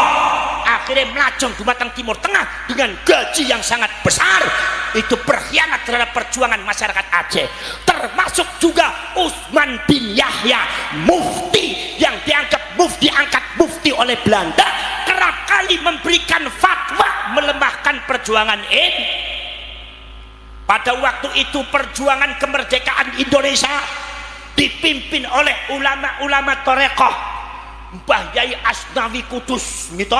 akhirnya melacung dumateng Timur Tengah dengan gaji yang sangat besar. Itu berkhianat terhadap perjuangan masyarakat Aceh. Termasuk juga Usman bin Yahya, mufti yang dianggap diangkat mufti oleh Belanda, kerap kali memberikan fatwa melemahkan perjuangan ini. Pada waktu itu perjuangan kemerdekaan Indonesia dipimpin oleh ulama-ulama Torekoh, Mbah Yai Asnawi Kudus gitu,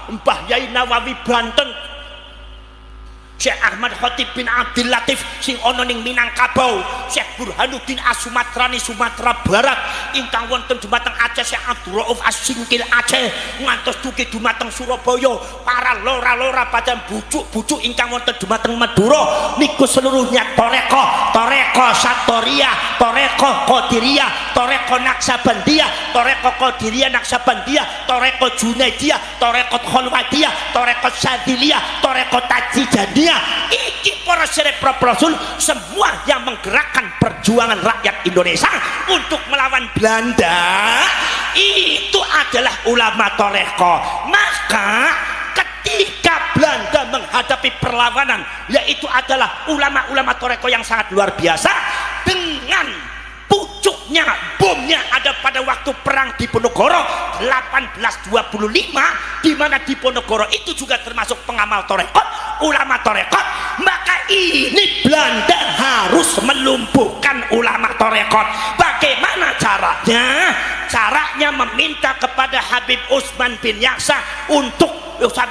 Mbah Yai Nawawi Banten, Syekh Ahmad Khatib bin Abdul Latif sing ana ning Minangkabau, Syekh Burhanuddin As-Sumatrani Sumatera Barat, ingkang wonten dumateng Aceh Syekh Abdul Rauf As-Singkil Aceh, ngantos dugi dumateng Surabaya, para lora-lora pada bujuk-bujuk ingkang wonten dumateng Madura niku seluruhnya Toreko Satoria, Toreko Qadiriyah, Toreko Naksabandiyah, Toreko Qadiriyah Naksabandiyah, Toreko Junaidiyah, Toreko Kholwadiyah, Toreko Sadiliyah, Toreko Tajidaniyah. Iki para syekh Rasul semua yang menggerakkan perjuangan rakyat Indonesia untuk melawan Belanda, itu adalah ulama Toreko. Maka ketika Belanda menghadapi perlawanan, yaitu adalah ulama-ulama Toreko yang sangat luar biasa, dengan pucuknya bomnya ada pada waktu perang Diponegoro 1825, di mana Diponegoro itu juga termasuk pengamal Torekot, ulama Torekot. Maka ini Belanda harus melumpuhkan ulama Torekot. Bagaimana caranya? Caranya meminta kepada Habib Usman bin Yahya untuk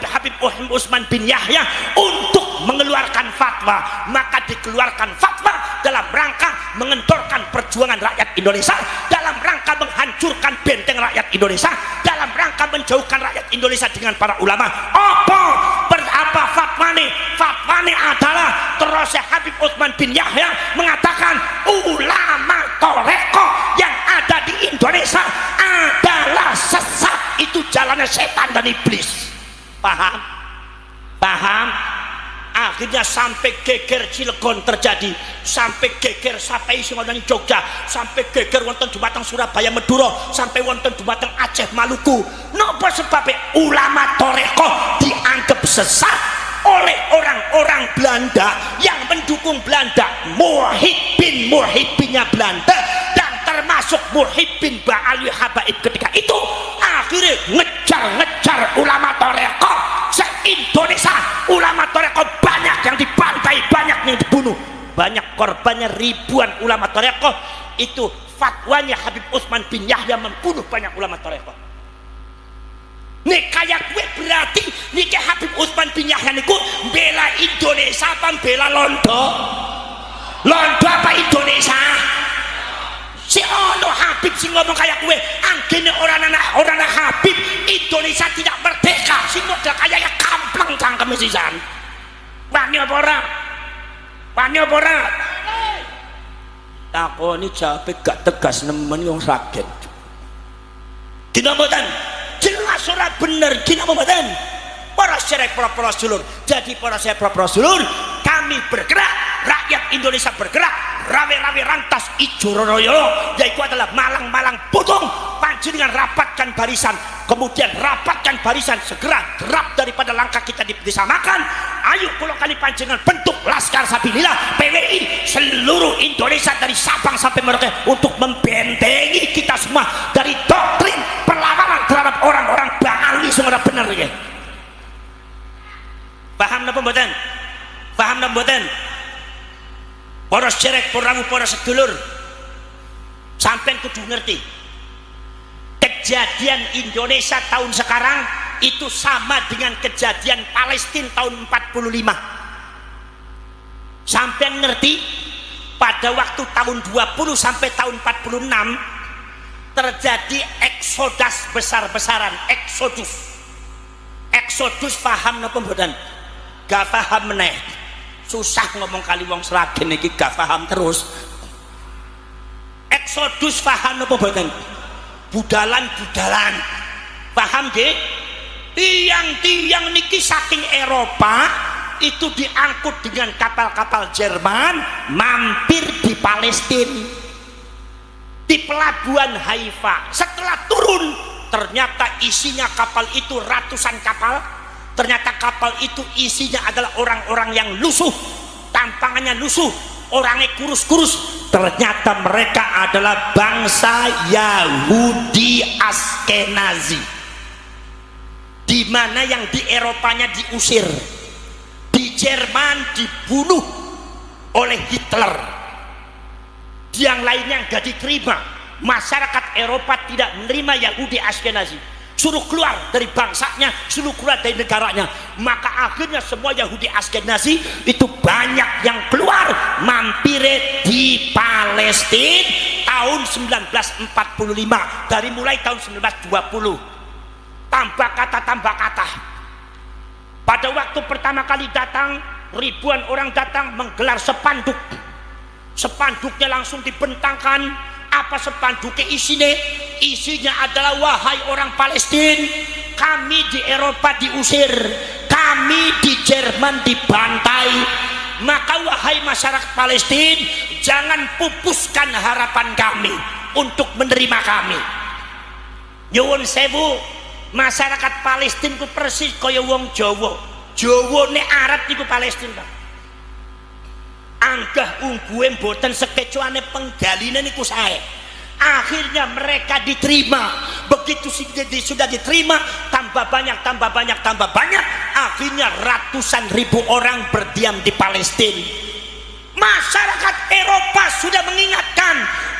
Habib Usman bin Yahya untuk mengeluarkan fatwa. Maka dikeluarkan fatwa dalam rangka mengendorkan perjuangan rakyat Indonesia, dalam rangka menghancurkan benteng rakyat Indonesia, dalam rangka menjauhkan rakyat Indonesia dengan para ulama. Apa fatwanya? Fatwanya adalah terus Habib Usman bin Yahya mengatakan ulama Toreko yang ada di Indonesia adalah sesat, itu jalannya setan dan iblis. Paham? Paham? Akhirnya sampai geger Cilegon terjadi, sampai geger sampai sing wonten Jogja, sampai geger wonten dumateng Surabaya Madura, sampai wonten dumateng Aceh Maluku. Napa sebabnya? Ulama Toreko dianggap sesat, oleh orang-orang Belanda yang mendukung Belanda, muhibbinnya Belanda, dan termasuk muhibbin Ba'alwi Habaib ketika itu akhirnya ngejar ulama tarekat se-Indonesia. Ulama tarekat banyak yang dibantai, banyak yang dibunuh, banyak korbannya ribuan ulama tarekat. Itu fatwanya Habib Utsman bin Yahya membunuh banyak ulama tarekat. Nih kayak gue berarti nih Habib Utsman bin Yahya niku bela Indonesia apa bela Londo? Londo apa Indonesia? Si ono Habib sing ngomong kayak gue, anggene orang anak Habib Indonesia tidak merdeka. Si model kayak kampleng cangkem sisan. Wani apa ora? Wani apa ora? Takoni jawabe gak tegas nemen wong raget. Dina mboten? Jelas ora bener gini mboten. Para syarek para sulur. Jadi para syarek para sulur, kami bergerak, rakyat Indonesia bergerak, rawe-rawe rantas ijo royo, yaitu adalah malang-malang putung. Panjenengan rapatkan barisan, kemudian rapatkan barisan, segera derap daripada langkah kita disamakan. Ayo kalau kali panjenengan bentuk Laskar Sabilillah PWI seluruh Indonesia dari Sabang sampai Merauke untuk membentengi kita semua dari doktrin perlawanan terhadap orang-orang Ba'alwi semua benar ya. Paham napa mboten? Paham napa mboten? Para syarek para sedulur, sampean kudu ngerti kejadian Indonesia tahun sekarang itu sama dengan kejadian Palestina tahun 45. Sampean ngerti pada waktu tahun 20 sampai tahun 46 terjadi eksodus besar-besaran, eksodus paham napa mboten? Gak paham meneh, susah ngomong kali wong Sragen iki gak paham terus. Eksodus paham napa mboten? Budalan paham nggih? Tiang-tiang niki saking Eropa itu diangkut dengan kapal-kapal Jerman mampir di Palestina, di pelabuhan Haifa. Setelah turun ternyata isinya kapal itu ratusan kapal. Ternyata kapal itu isinya adalah orang-orang yang lusuh, tampangannya lusuh, orangnya kurus-kurus. Ternyata mereka adalah bangsa Yahudi Askenazi, di mana yang di Eropanya diusir, di Jerman dibunuh oleh Hitler, yang lainnya nggak diterima. Masyarakat Eropa tidak menerima Yahudi Askenazi, suruh keluar dari bangsanya, suruh keluar dari negaranya. Maka akhirnya semua Yahudi Askenazi itu banyak yang keluar mampir di Palestina tahun 1945, dari mulai tahun 1920. Tambah kata. Pada waktu pertama kali datang, ribuan orang datang menggelar spanduk. Spanduknya langsung dibentangkan. Apa spanduknya isinya? Isinya adalah, wahai orang Palestina, kami di Eropa diusir, kami di Jerman dibantai, maka wahai masyarakat Palestina, jangan pupuskan harapan kami untuk menerima kami. Nyuwun sewu, masyarakat Palestina ku persis kaya wong Jawa. Jawa ne Arab niku Palestina. Anggah ungguhe mboten sekecuane penggaline niku sae. Akhirnya mereka diterima. Begitu sudah diterima, tambah banyak, akhirnya ratusan ribu orang berdiam di Palestina. Masyarakat Eropa sudah mengingatkan,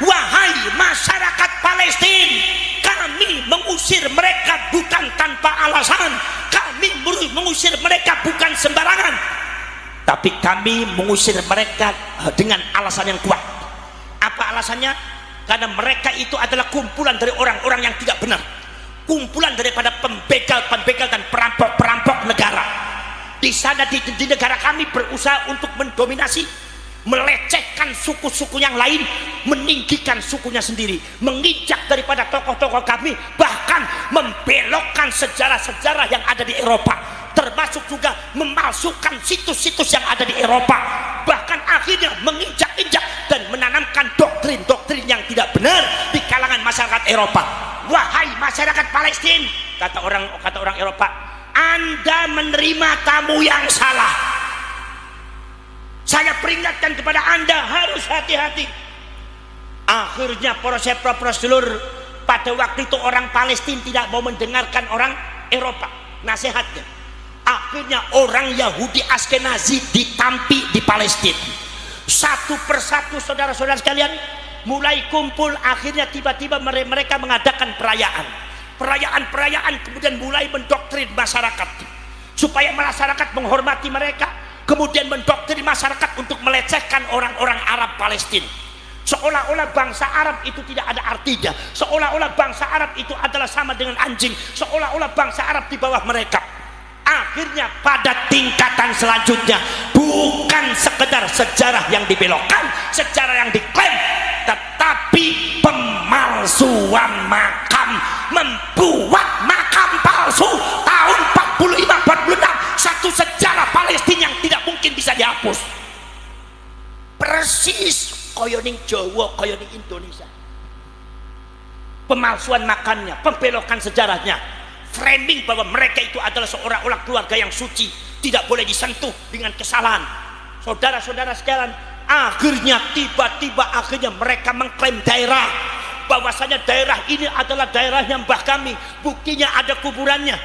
wahai masyarakat Palestina, kami mengusir mereka bukan tanpa alasan, kami mengusir mereka bukan sembarangan, tapi kami mengusir mereka dengan alasan yang kuat. Apa alasannya? Karena mereka itu adalah kumpulan dari orang-orang yang tidak benar, kumpulan daripada pembegal dan perampok negara. Di sana di negara kami berusaha untuk mendominasi, melecehkan suku-suku yang lain, meninggikan sukunya sendiri, menginjak daripada tokoh-tokoh kami, bahkan membelokkan sejarah-sejarah yang ada di Eropa, termasuk juga memalsukan situs-situs yang ada di Eropa, bahkan akhirnya menginjak-injak dan menanamkan doktrin-doktrin yang tidak benar di kalangan masyarakat Eropa. Wahai masyarakat Palestina, kata orang Eropa, Anda menerima tamu yang salah. Saya peringatkan kepada Anda harus hati-hati. Akhirnya para sedulur, pada waktu itu orang Palestina tidak mau mendengarkan orang Eropa nasihatnya. Akhirnya orang Yahudi Askenazi ditampi di Palestina. Satu persatu saudara-saudara sekalian mulai kumpul. Akhirnya tiba-tiba mereka mengadakan perayaan, kemudian mulai mendoktrin masyarakat supaya masyarakat menghormati mereka, kemudian mendoktrin masyarakat untuk melecehkan orang-orang Arab Palestina, seolah-olah bangsa Arab itu tidak ada artinya, seolah-olah bangsa Arab itu adalah sama dengan anjing, seolah-olah bangsa Arab di bawah mereka. Akhirnya pada tingkatan selanjutnya bukan sekedar sejarah yang dibelokkan, sejarah yang diklaim, tetapi pemalsuan makam, membuat makam palsu tahun 45-46, satu sejarah Palestina yang tidak mungkin bisa dihapus. Persis kaya ning Jawa, kaya ning Indonesia. Pemalsuan makamnya, pembelokan sejarahnya, framing bahwa mereka itu adalah seorang keluarga yang suci, tidak boleh disentuh dengan kesalahan. Saudara-saudara sekalian, akhirnya tiba-tiba mereka mengklaim daerah, bahwasanya daerah ini adalah daerahnya mbah kami, buktinya ada kuburannya.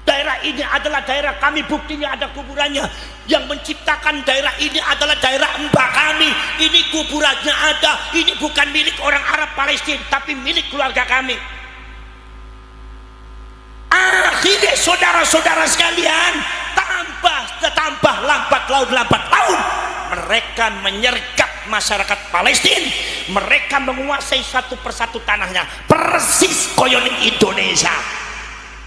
Daerah ini adalah daerah kami, buktinya ada kuburannya. Yang menciptakan daerah ini adalah daerah mbah kami, ini kuburannya ada. Ini bukan milik orang Arab Palestina, tapi milik keluarga kami. Akhirnya saudara-saudara sekalian, tambah lambat laun, mereka menyergap masyarakat Palestina, mereka menguasai satu persatu tanahnya, persis koyoning Indonesia.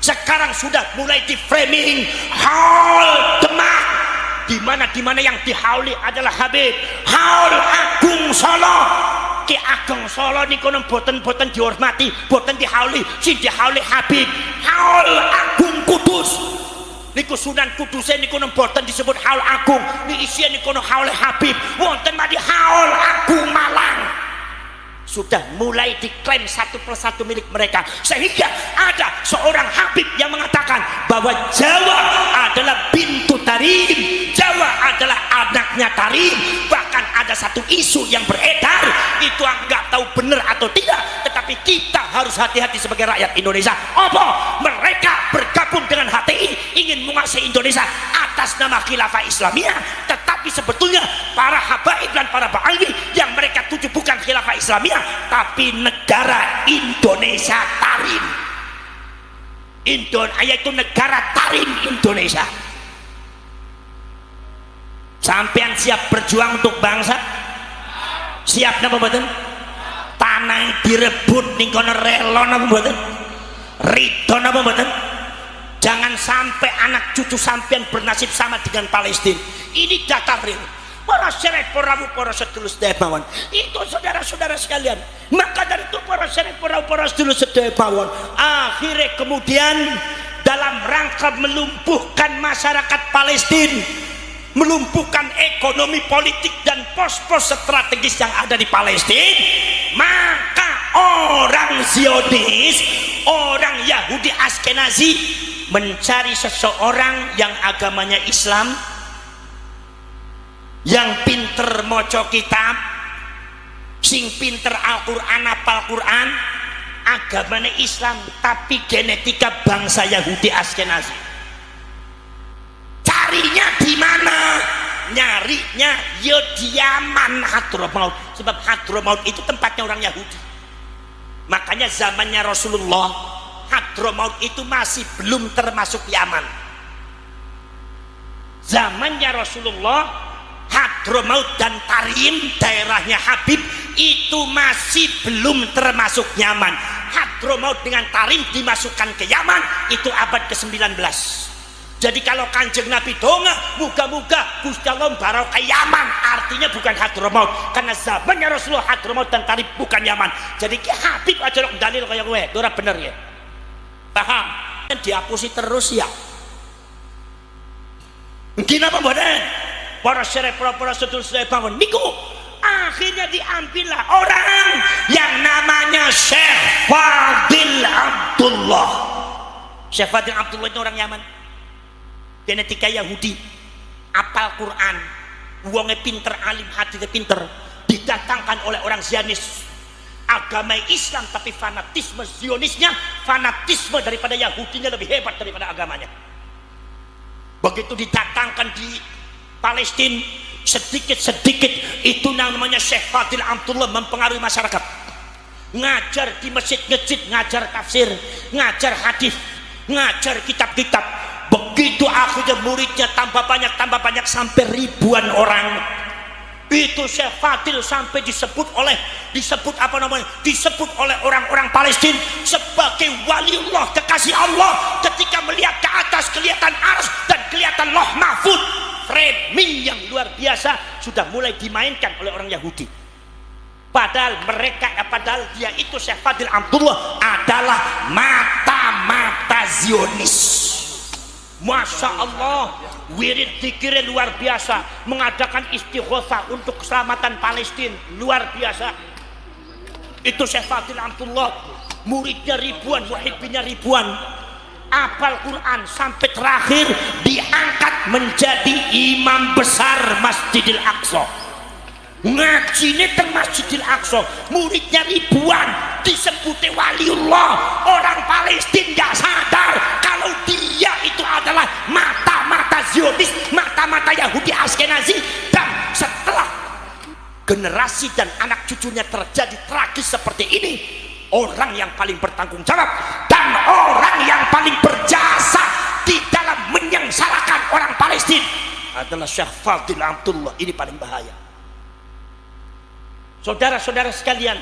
Sekarang sudah mulai di framing haul Demak, dimana yang dihauli adalah Habib. Haul Agung Solo, Ki Ageng Solo niku boten dihormati, boten dihauli, sing dihauli Habib. Haul Agung Kudus niku Sunan Kudus niku boten disebut haul agung, niki isian niku haul Habib. Wonten madi haul Agung Malang, sudah mulai diklaim satu persatu milik mereka, sehingga ada seorang Habib yang mengatakan bahwa Jawa adalah bintu Tarim, Jawa adalah anaknya Tarim. Bahkan ada satu isu yang beredar, itu nggak tahu benar atau tidak, tetapi kita harus hati-hati sebagai rakyat Indonesia. Apa? Mereka bergabung dengan HTI ingin menguasai Indonesia atas nama khilafah Islamiyah, tetapi sebetulnya para habaib dan para ba'alwi yang mereka tuju bukan khilafah Islamiyah, tapi negara Indonesia Tarim. Yaitu negara Tarim Indonesia. Sampean siap berjuang untuk bangsa? Siap napa mboten? Tanah direbut ning kono rela napa mboten? Ridho napa mboten? Jangan sampai anak cucu sampean bernasib sama dengan Palestina. Ini data real. Para serep poramu, para sedulur sedaya mawon, itu saudara-saudara sekalian. Maka dari itu para serep poramu, para sedulur sedaya mawon, akhirnya kemudian dalam rangka melumpuhkan masyarakat Palestina, melumpuhkan ekonomi politik dan pos-pos strategis yang ada di Palestina, maka orang Zionis, orang Yahudi Askenazi mencari seseorang yang agamanya Islam, yang pinter moco kitab, sing pinter Al-Quran, apal Quran, agamanya Islam, tapi genetika bangsa Yahudi Askenazi. Carinya di mana? Nyarinya yo di Yaman, Hadramaut. Sebab Hadramaut itu tempatnya orang Yahudi. Makanya zamannya Rasulullah, Hadramaut itu masih belum termasuk Yaman. Zamannya Rasulullah, Hadramaut dan Tarim, daerahnya Habib, itu masih belum termasuk Yaman. Hadramaut dengan Tarim dimasukkan ke Yaman itu abad ke-19. Jadi kalau Kanjeng Nabi donga, muga-muga Gusti Allah barokah Yaman, artinya bukan Hadramaut, karena zamannya Rasulullah Hadramaut dan Tarim bukan Yaman. Jadi ki Habib aja lok dalil kaya kowe, ora bener ya. Paham? Dihapusi terus ya. Mungkin apa mboten? Para syarif, para sedulur sedaya bangun niku akhirnya diambillah orang yang namanya Syekh Fadil Abdullah. Syekh Fadil Abdullah itu orang Yaman. genetika Yahudi, apal Quran, wonge pinter, alim, hadisnya pinter, didatangkan oleh orang Zionis, agama Islam tapi fanatisme Zionisnya, fanatisme daripada Yahudinya lebih hebat daripada agamanya. Begitu didatangkan di Palestina, sedikit-sedikit itu namanya Syekh Fadil Amtullah mempengaruhi masyarakat, ngajar di masjid-masjid, ngajar tafsir, ngajar hadis, ngajar kitab-kitab. Begitu akhirnya muridnya tambah banyak sampai ribuan orang. Itu Syekh Fadil sampai disebut oleh orang-orang Palestina sebagai waliullah, kekasih Allah. Ketika melihat ke atas kelihatan ars dan kelihatan loh mahfud, framing yang luar biasa sudah mulai dimainkan oleh orang Yahudi. Padahal dia itu Syekh Fadil Amtullah adalah mata-mata Zionis. Masya Allah, wirid zikirnya luar biasa, mengadakan istighosah untuk keselamatan Palestina, luar biasa. Itu Syekh Fadil Amtullah, muridnya ribuan, muhibbinnya ribuan, apal Quran sampai terakhir diangkat menjadi imam besar Masjidil Aqsa. Ngajinya teng Masjidil Aqsa, muridnya ribuan, disebutnya waliullah. Orang Palestina nggak sadar kalau dia itu adalah mata-mata Zionis, mata-mata Yahudi Askenazi. Dan setelah generasi dan anak cucunya terjadi tragis seperti ini, orang yang paling bertanggung jawab dan orang yang paling berjasa di dalam menyengsarakan orang Palestina adalah Syekh Fadil Amtullah. Ini paling bahaya. Saudara-saudara sekalian,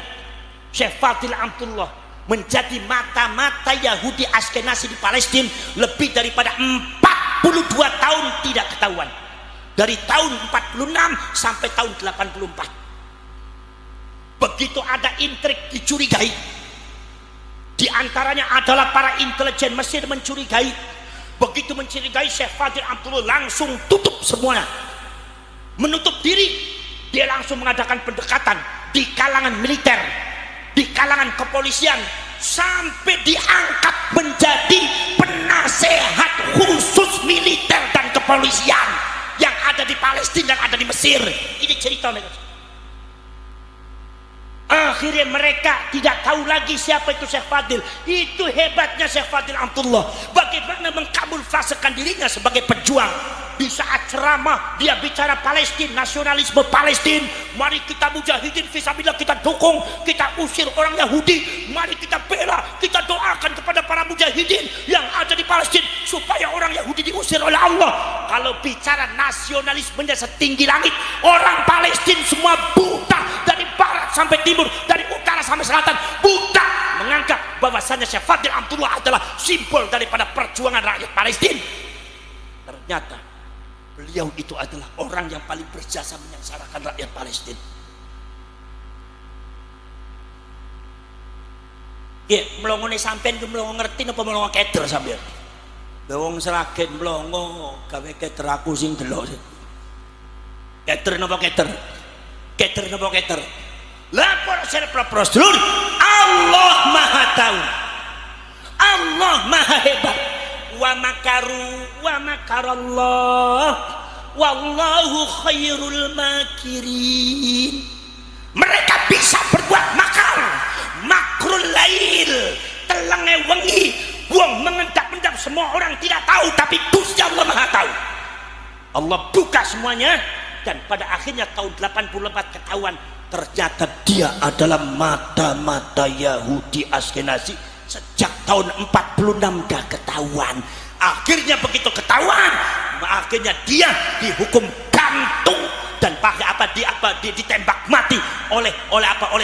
Syekh Fadil Amtullah menjadi mata-mata Yahudi Askenazi di Palestina lebih daripada 42 tahun tidak ketahuan. Dari tahun 46 sampai tahun 84. Begitu ada intrik dicurigai, di antaranya adalah para intelijen Mesir mencurigai. Begitu mencurigai, Syekh Fadil Amtullah langsung tutup semuanya, menutup diri. Dia langsung mengadakan pendekatan di kalangan militer, di kalangan kepolisian, sampai diangkat menjadi penasehat khusus militer dan kepolisian yang ada di Palestina dan ada di Mesir. Ini cerita mereka. Akhirnya mereka tidak tahu lagi siapa itu Syekh Fadil. Itu hebatnya Syekh Fadil Amtullah, bagaimana mengkamuflasekan dirinya sebagai pejuang. Di saat ceramah dia bicara Palestina, nasionalisme Palestina. Mari kita mujahidin fisabilillah, kita dukung, kita usir orang Yahudi. Mari kita bela, kita doakan kepada para mujahidin yang ada di Palestina supaya orang Yahudi diusir oleh Allah. Kalau bicara nasionalismenya setinggi langit, orang Palestina semua buta, dari barat sampai timur, dari utara sampai selatan, buta menganggap bahwasanya Syekh Fadil Amtullah adalah simbol daripada perjuangan rakyat Palestina. Ternyata beliau itu adalah orang yang paling berjasa menyengsarakan rakyat Palestina. Ya, melongone sampean ku melongo ngerti napa melongo keder sampean? Wong seragen melongo gawe keder aku sing delok. Keder napa keder? Keder napa keder? Lapor serpros dulur, Allah Maha tahu. Allah Maha hebat. Wa makaru wa makarallah wallahu khairul makirin. Mereka bisa berbuat makar, makrul lail, telenge wengi, wong mengendap-endap, semua orang tidak tahu, tapi Gusti Allah Maha tahu. Allah buka semuanya, dan pada akhirnya tahun 84 ketahuan ternyata dia adalah mata-mata Yahudi Askenazi. Sejak tahun 46 dah ketahuan. Akhirnya begitu ketahuan, akhirnya dia dihukum gantung dan pakai ditembak mati oleh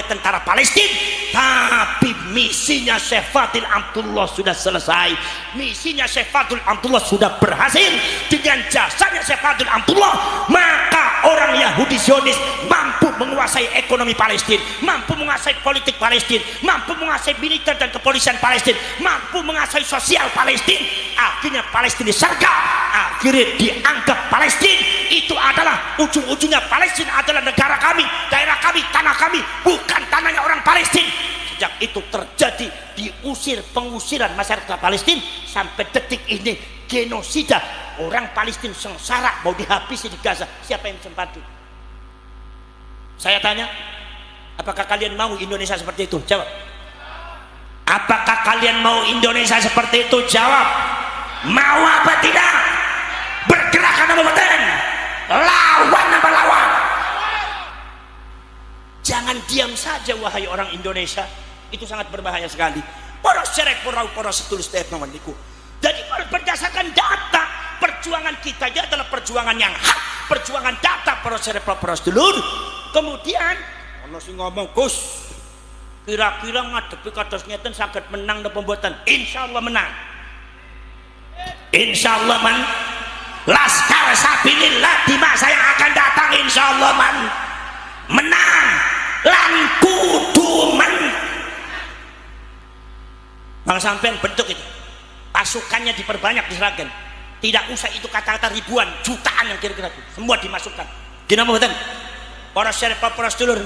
tentara Palestina. Tapi misinya Syekh Fadil Amtullah sudah selesai. Misinya Syekh Fadil Amtullah sudah berhasil. Dengan jasanya Syekh Fadil Amtullah, maka orang Yahudi Zionis mampu menguasai ekonomi Palestina, mampu menguasai politik Palestina, mampu menguasai militer dan kepolisian Palestina, mampu menguasai sosial Palestina. Akhirnya Palestina disergap. Akhirnya dianggap Palestina itu adalah ujung-ujungnya, Palestina adalah negara kami, daerah kami, tanah kami, bukan tanahnya orang Palestina. Sejak itu terjadi pengusiran masyarakat Palestina sampai detik ini, genosida orang Palestina sengsara mau dihabisi di Gaza, siapa yang sempati? Saya tanya, apakah kalian mau Indonesia seperti itu? Jawab. Apakah kalian mau Indonesia seperti itu? Jawab. Mau apa tidak? Bergerak apa beten? Lawan apa lawan? Jangan diam saja wahai orang Indonesia, itu sangat berbahaya sekali. Poros cerek poros setulus teh niku. Jadi berdasarkan data, perjuangan kita adalah perjuangan yang hak, perjuangan data poros cerek poros dulur. Kemudian ono sing ngomong, Gus, kira-kira ngadepi kados ngeten saged menang napa mboten? Insyaallah menang. Insyaallah Laskar Sabilillah di masa yang akan datang insyaallah menang lan kudu Bang sampean bentuk itu pasukannya diperbanyak di Sragen, tidak usah itu kata-kata ribuan, jutaan yang kira-kira itu semua dimasukkan. Dinamo mboten? Para syarif para sedulur,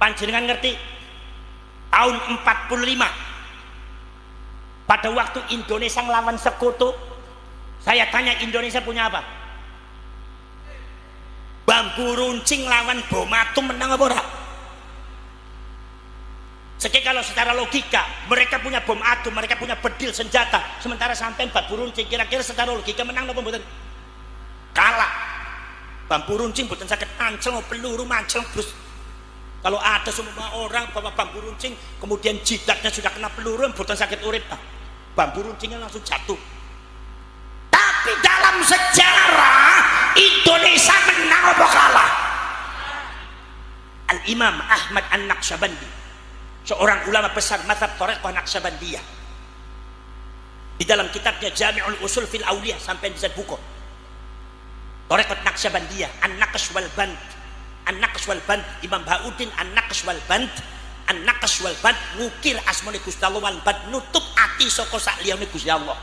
panjenengan ngerti tahun 45 pada waktu Indonesia ngelawan sekutu, saya tanya Indonesia punya apa? Bambu runcing lawan bom atom, menang apa ora? Sekali kalau secara logika mereka punya bom atom, mereka punya bedil senjata, sementara sampai bambu runcing, kira-kira secara logika menang apa mboten? Kalah. Bambu runcing mboten saged ancel peluru mancel terus. Kalau ada semua orang bawa bambu runcing kemudian jidatnya sudah kena peluru mboten saged urip, bambu runcingnya langsung jatuh. Tapi dalam sejarah Indonesia menang apa kalah? Al-Imam Ahmad An-Naqsyabandi, seorang ulama besar mazhab Thariqah Naqsyabandiyah, di dalam kitabnya Jami'ul Usul fil Auliyah sampai bisa buku Thariqah Naqsyabandiyah An-Naqsh wal Band, An-Naqsh wal Band, Imam Bahauddin An-Naqsh wal Band, An-Naqsh wal Band ngukir asmane Gusti Allah wal Band nutup ati saka sak liyane Gusti Allah,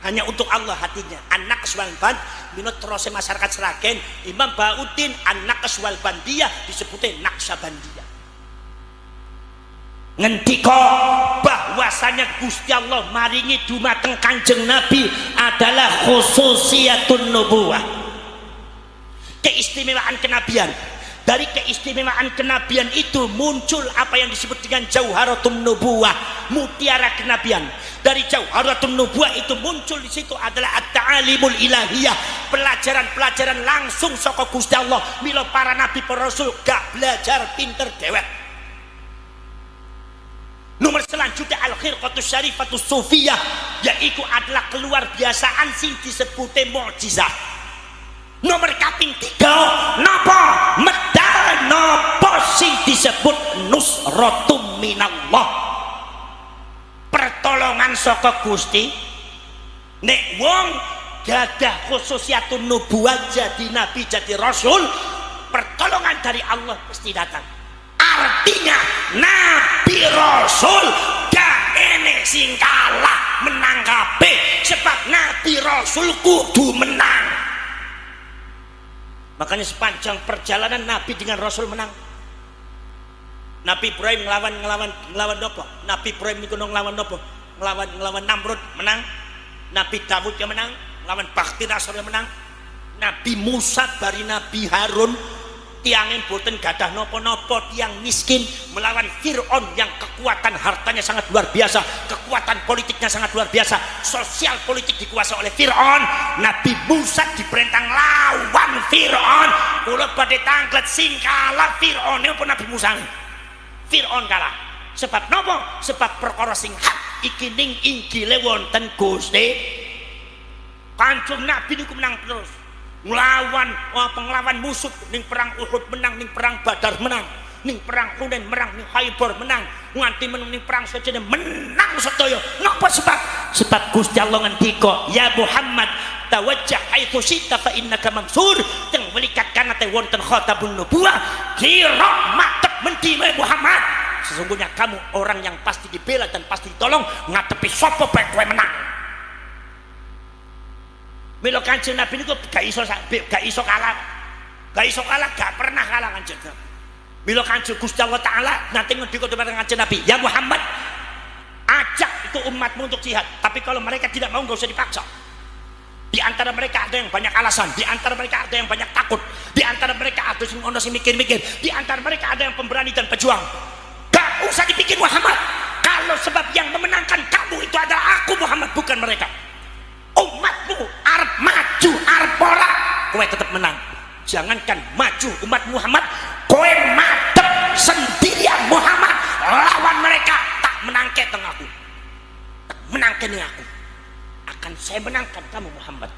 hanya untuk Allah hatinya. An-Naqsh wal Band minut terus masyarakat Sragen, Imam Bahauddin An-Naqsh wal Bandiyah disebutnya Naqsyabandiyah. Ngendika bahwasanya Gusti Allah maringi dumateng Kanjeng Nabi adalah khususiyatun nubuwah, keistimewaan kenabian. Dari keistimewaan kenabian itu muncul apa yang disebut dengan jauharatun nubuwah, mutiara kenabian. Dari jauharatun nubuwah itu muncul di situ adalah at-ta'alimul ilahiyah, pelajaran-pelajaran langsung saka Gusti Allah. Mila para nabi para rasul gak belajar pinter dewek. Nomor selanjutnya al-khirqatus syarifatus sufiyah, yaitu adalah keluar biasaan sing disebute mukjizat. Nomor kaping 3 napa medal napa sing disebut nusratum minallah, pertolongan saka Gusti. Nek wong gadah khususiyatun nubuwah jadi nabi jadi rasul, pertolongan dari Allah pasti datang. Artinya nabi rasul gak enek sing kalah menang kabeh, sebab nabi rasul kudu menang. Makanya sepanjang perjalanan nabi dengan rasul menang. Nabi Ibrahim ngelawan nopo? Nabi Ibrahim niku ngelawan nopo? Ngelawan Namrud menang. Nabi Dawud yang menang, ngelawan Bakti Nasr yang menang. Nabi Musa bari Nabi Harun tiangin boten gadah nopo-nopo, tiang miskin, melawan Fir'aun yang kekuatan hartanya sangat luar biasa, kekuatan politiknya sangat luar biasa, sosial politik dikuasai oleh Fir'aun. Nabi Musa diperintah lawan Fir'aun, kula badhe tanglet sing kalah Fir'aun pun Nabi Musa. Fir'aun kalah. Sebab nopo? Sebab perkara sing hak iki ning Injile wonten Gusti. Kanjeng Nabi niku menang terus. Nglawan penglawan musuh, ning perang Uhud menang, ning perang Badar menang, ning perang Hunain menang, ning Khaibar menang, nganti menang ning perang sedene menang sedaya. Napa sebab? Sebab Gusti Allah ngendika, ya Muhammad tawajjah haitsu syi'ta fa innaka mansur. Teng welikat kana te wonten khatabun nubuwah, kira matep mendi Muhammad. Sesungguhnya kamu orang yang pasti dibela dan pasti ditolong, ngadepi sapa bae kowe menang. Mila Kanjeng Nabi niku gak iso kalah, gak pernah kalah Kanjeng. Mila Kanjeng Gusti Allah Taala nanti ngendika kepada Kanjeng Nabi, ya Muhammad, ajak itu umatmu untuk jihad, tapi kalau mereka tidak mau gak usah dipaksa. antara mereka ada yang banyak alasan, di antara mereka ada yang banyak takut, di antara mereka ada yang ono sing mikir-mikir, di antara mereka ada yang pemberani dan pejuang. Gak usah dipikir Muhammad, kalau sebab yang memenangkan kamu itu adalah aku Muhammad, bukan mereka. Umatmu arep maju arep ora, kowe tetap menang. Jangankan maju umat Muhammad, kowe madep sendirian Muhammad lawan mereka, tak menangke teng aku, tak menangke ning aku, akan saya menangkan kamu Muhammad.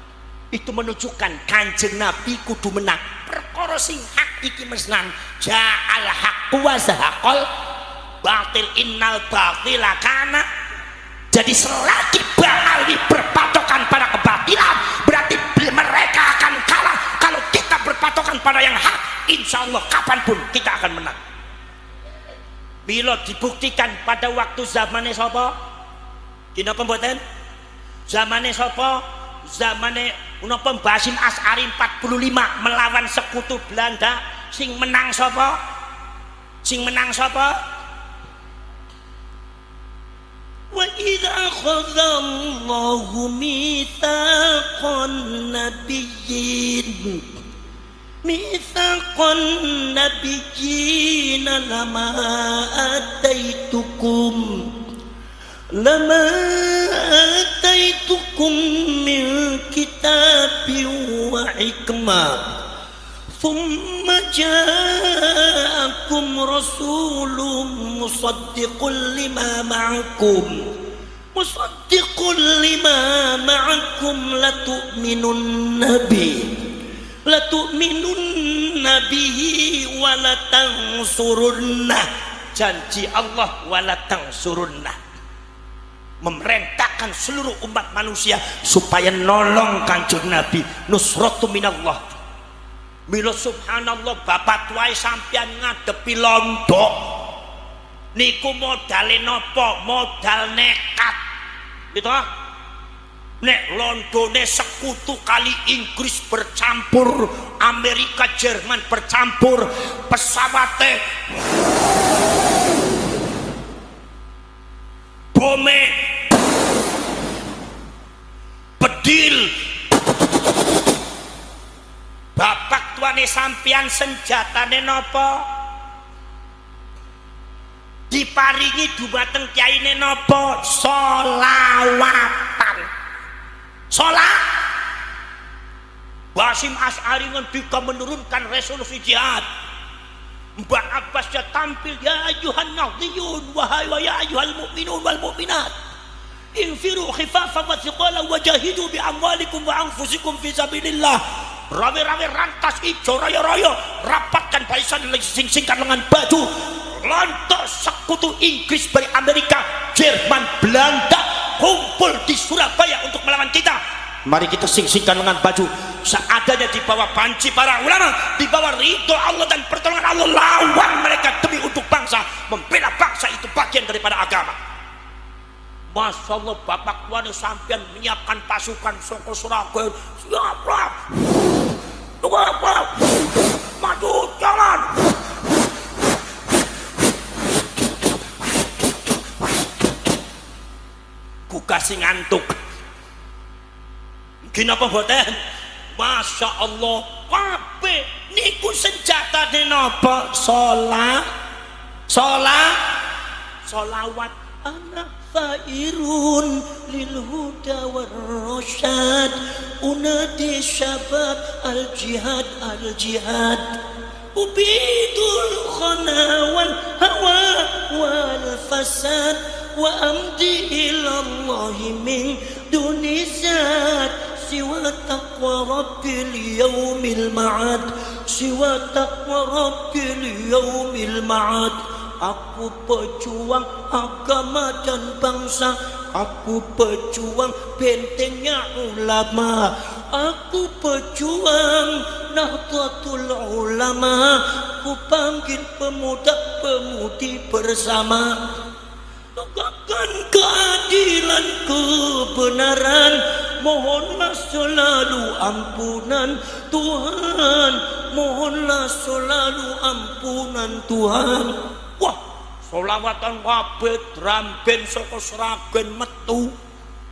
Itu menunjukkan Kanjeng Nabi kudu menang. Perkara sing hak iki menang, ja'al haqqu wa zahaqal batil innal batila kana. Jadi selagi Ba'ali berpatokan pada kebatilan, berarti mereka akan kalah. Kalau kita berpatokan pada yang hak, insya Allah kapanpun kita akan menang. Bila dibuktikan pada waktu zamannya sapa? Dina pembuatan zamannya sapa? Zamannya Unapa Basim As'ari 45 melawan sekutu Belanda. Sing menang sapa? Sing menang sapa? Wa idza akhadallahu mitsaqan nabiyyin lama ataitukum min kitabin wa hikmah thumma ja'akum rasulun musaddiqun lima ma'akum latu'minun nabihi walatangsurunnah. Janji Allah walatangsurunnah, memerintahkan seluruh umat manusia supaya nolong Kanjeng Nabi. Nusratu minallah. Mila subhanallah bapak tuai sampean ngadepi londo niku modale napa? Modal nekat gitu. Nek londone sekutu kali Inggris bercampur, Amerika Jerman bercampur, pesawate bome bedil, bapak tuane sampean senjatane napa? Diparingi dumateng kyaine napa? Solawatan. Sholat. Basim As'ari ngendika menurunkan resolusi jihad. Mbak Abbas ya tampil, ya ayuhan nadhiyun wahai wa ya ayuhal mu'minun wal mu'minat infiru khifafan wa thiqalan wajahidu bi amwalikum wa anfusikum fi sabilillah. Rawe-rawe rantas ijo raya-raya, rapatkan barisan sing-singkan lengan baju. Lantas sekutu Inggris dari Amerika, Jerman, Belanda kumpul di Surabaya untuk melawan kita. Mari kita sing-singkan lengan baju seadanya di bawah panci para ulama, di bawah ridho Allah dan pertolongan Allah, lawan mereka demi untuk bangsa. Membela bangsa itu bagian daripada agama. Masya Allah, bapak tuan sampean menyiapkan pasukan soko Surabaya. Siaplah, maju jalan. Buka sing ngantuk. Kenapa boten? Masya Allah, kabeh niku senjatane napa? Solawat. Anak fairun lil huda war rasyad, unadi syabab al jihad ubidul khana wal hawa wal fasad wa amdi ilallahi min duni zat siwa taqwa rabbil yaumil ma'ad, siwa taqwa rabbil yaumil ma'ad. Aku pejuang agama dan bangsa, aku pejuang bentengnya ulama, aku pejuang Nahdlatul Ulama, aku panggil pemuda-pemudi bersama. Tegakkan keadilan kebenaran, mohonlah selalu ampunan Tuhan, mohonlah selalu ampunan Tuhan. Wah, solawatan kabeh drum band saka Sragen metu.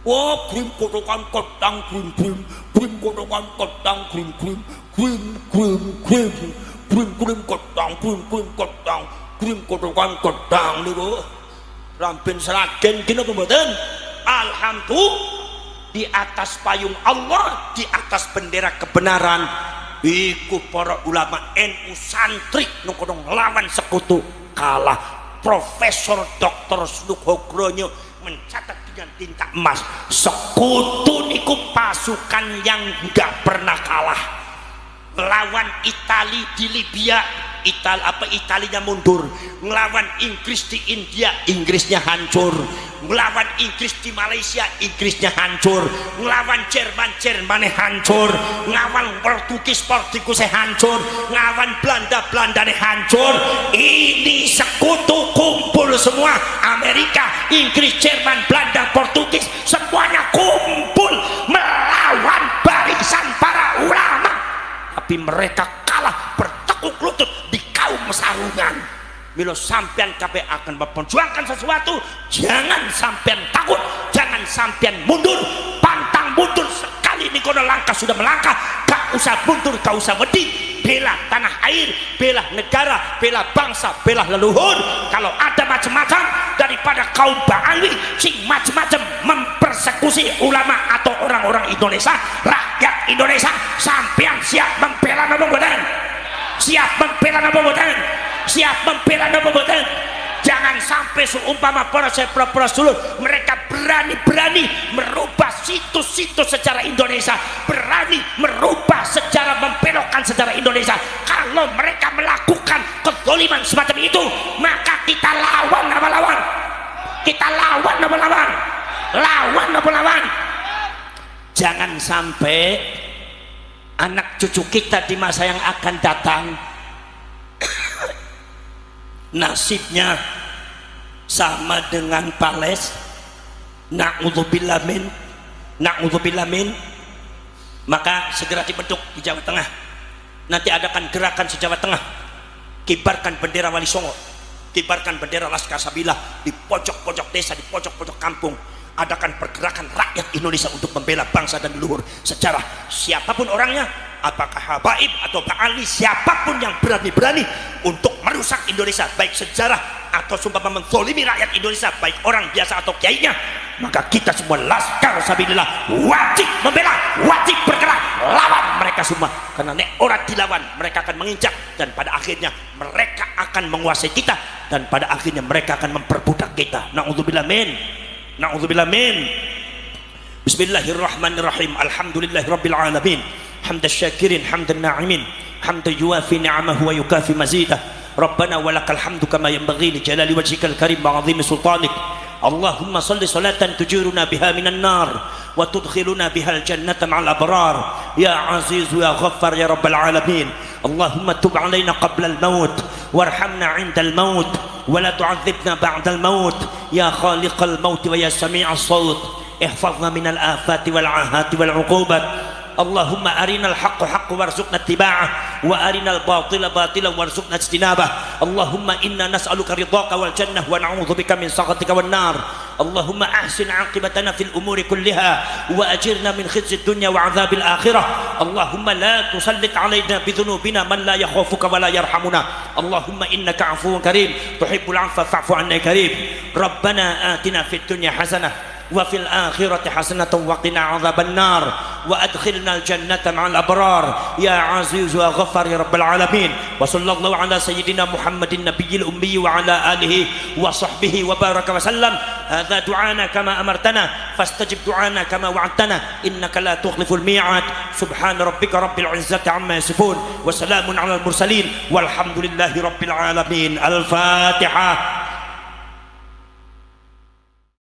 Oh, grim kotokan kotang grim grim, grim kotokan kotang grim grim, grim grim grim, grim grim kotang grim grim kotang, grim kotokan kotang niku. Rampin seragen gini apa mboten? Alhamdulillah di atas payung Allah, di atas bendera kebenaran, iku para ulama NU santri nang kono nglawan sekutu kalah. Profesor Dr. Suhogronyo mencatat dengan tinta emas, sekutu niku pasukan yang enggak pernah kalah. Lawan Itali di Libya, Italinya mundur. Ngelawan Inggris di India, Inggrisnya hancur. Ngelawan Inggris di Malaysia, Inggrisnya hancur. Ngelawan Jerman, Jermannya hancur. Ngelawan Portugis, Portugisnya hancur. Ngelawan Belanda, Belandanya hancur. Ini sekutu kumpul semua. Amerika, Inggris, Jerman, Belanda, Portugis, semuanya kumpul melawan barisan para ulama. Tapi mereka kalah bertekuk lutut di kaum sarungan. Milo sampean kabeh akan memperjuangkan sesuatu, jangan sampean takut, jangan sampean mundur, pantang mundur. Sekali ini kono langkah sudah melangkah, gak usah mundur, gak usah wedi. Bela tanah air, bela negara, bela bangsa, bela leluhur. Kalau ada macam-macam daripada kaum Ba'alwi sing macam-macam mempersekusi ulama atau orang-orang Indonesia, rakyat Indonesia, sampean siap membela napa mboten? Siap membela napa mboten? Siap membela napa mboten? Jangan sampai seumpama para dulur mereka berani-berani merubah situs-situs sejarah Indonesia, berani merubah sejarah, membelokkan sejarah Indonesia. Kalau mereka melakukan kezaliman semacam itu, maka kita lawan apa lawan? Kita lawan apa lawan? Lawan apa lawan? Jangan sampai anak cucu kita di masa yang akan datang nasibnya sama dengan Pales. Na'udzubillah min. Maka segera dibentuk di Jawa Tengah. Nanti adakan gerakan se-Jawa Tengah. Kibarkan bendera Wali Songo, kibarkan bendera Laskar Sabila di pojok-pojok desa, di pojok-pojok kampung. Adakan pergerakan rakyat Indonesia untuk membela bangsa dan leluhur sejarah. Siapapun orangnya, apakah habaib atau Ba'alwi, siapapun yang berani-berani untuk merusak Indonesia, baik sejarah atau sumpah menzolimi rakyat Indonesia, baik orang biasa atau kiainya, maka kita semua Laskar Sabilillah wajib membela, wajib bergerak lawan mereka semua. Karena nek orang dilawan, mereka akan menginjak dan pada akhirnya mereka akan menguasai kita dan pada akhirnya mereka akan memperbudak kita. Na'udzubillah min. Na'udzubillah min. Bismillahirrahmanirrahim. Alhamdulillahirabbil alamin. Hamdan syakirin, hamdan na'imin, hamdan yuwafi ni'amahu wa yukafi mazidah. Rabbana walakal hamdu kama yanbaghi li jalali wajhikal karim wa 'azimi sultanik. Allahumma salli salatan tujiruna biha minan nar wa tudkhiluna bihal jannata ma'al abrar. Ya aziz ya ghaffar ya rabbal alamin. Allahumma tub 'alaina qabla al-maut warhamna 'inda al-maut ولا تعذبنا بعد الموت يا خالق الموت ويا سميع الصوت احفظنا من الآفات والعاهات والعقوبات اللهم أرنا الحق حق وارزقنا اتباعه وأرنا الباطل باطلا وارزقنا اجتنابه اللهم إنا نسألك رضاك والجنة ونعوذ بك من سخطك والنار اللهم أحسن عاقبتنا في الأمور كلها وأجرنا من خزي الدنيا وعذاب الآخرة اللهم لا تسلط علينا بذنوبنا من لا يخافك ولا يرحمنا اللهم إنك عفو كريم تحب العفو فاعف عنا كريم ربنا آتنا في الدنيا حسنة وفي الآخرة حسنة وقنا عذاب النار وأدخلنا الجنة مع الأبرار يا عزيز يا غفار يا رب العالمين وصلى الله على سيدنا محمد النبي الأمي وعلى آله وصحبه وبارك وسلم هذا دعانا كما أمرتنا فاستجب دعانا كما وعدتنا إنك لا تخلف الميعاد سبحان ربك رب العزة عما يصفون وسلام على المرسلين والحمد لله رب العالمين الفاتحة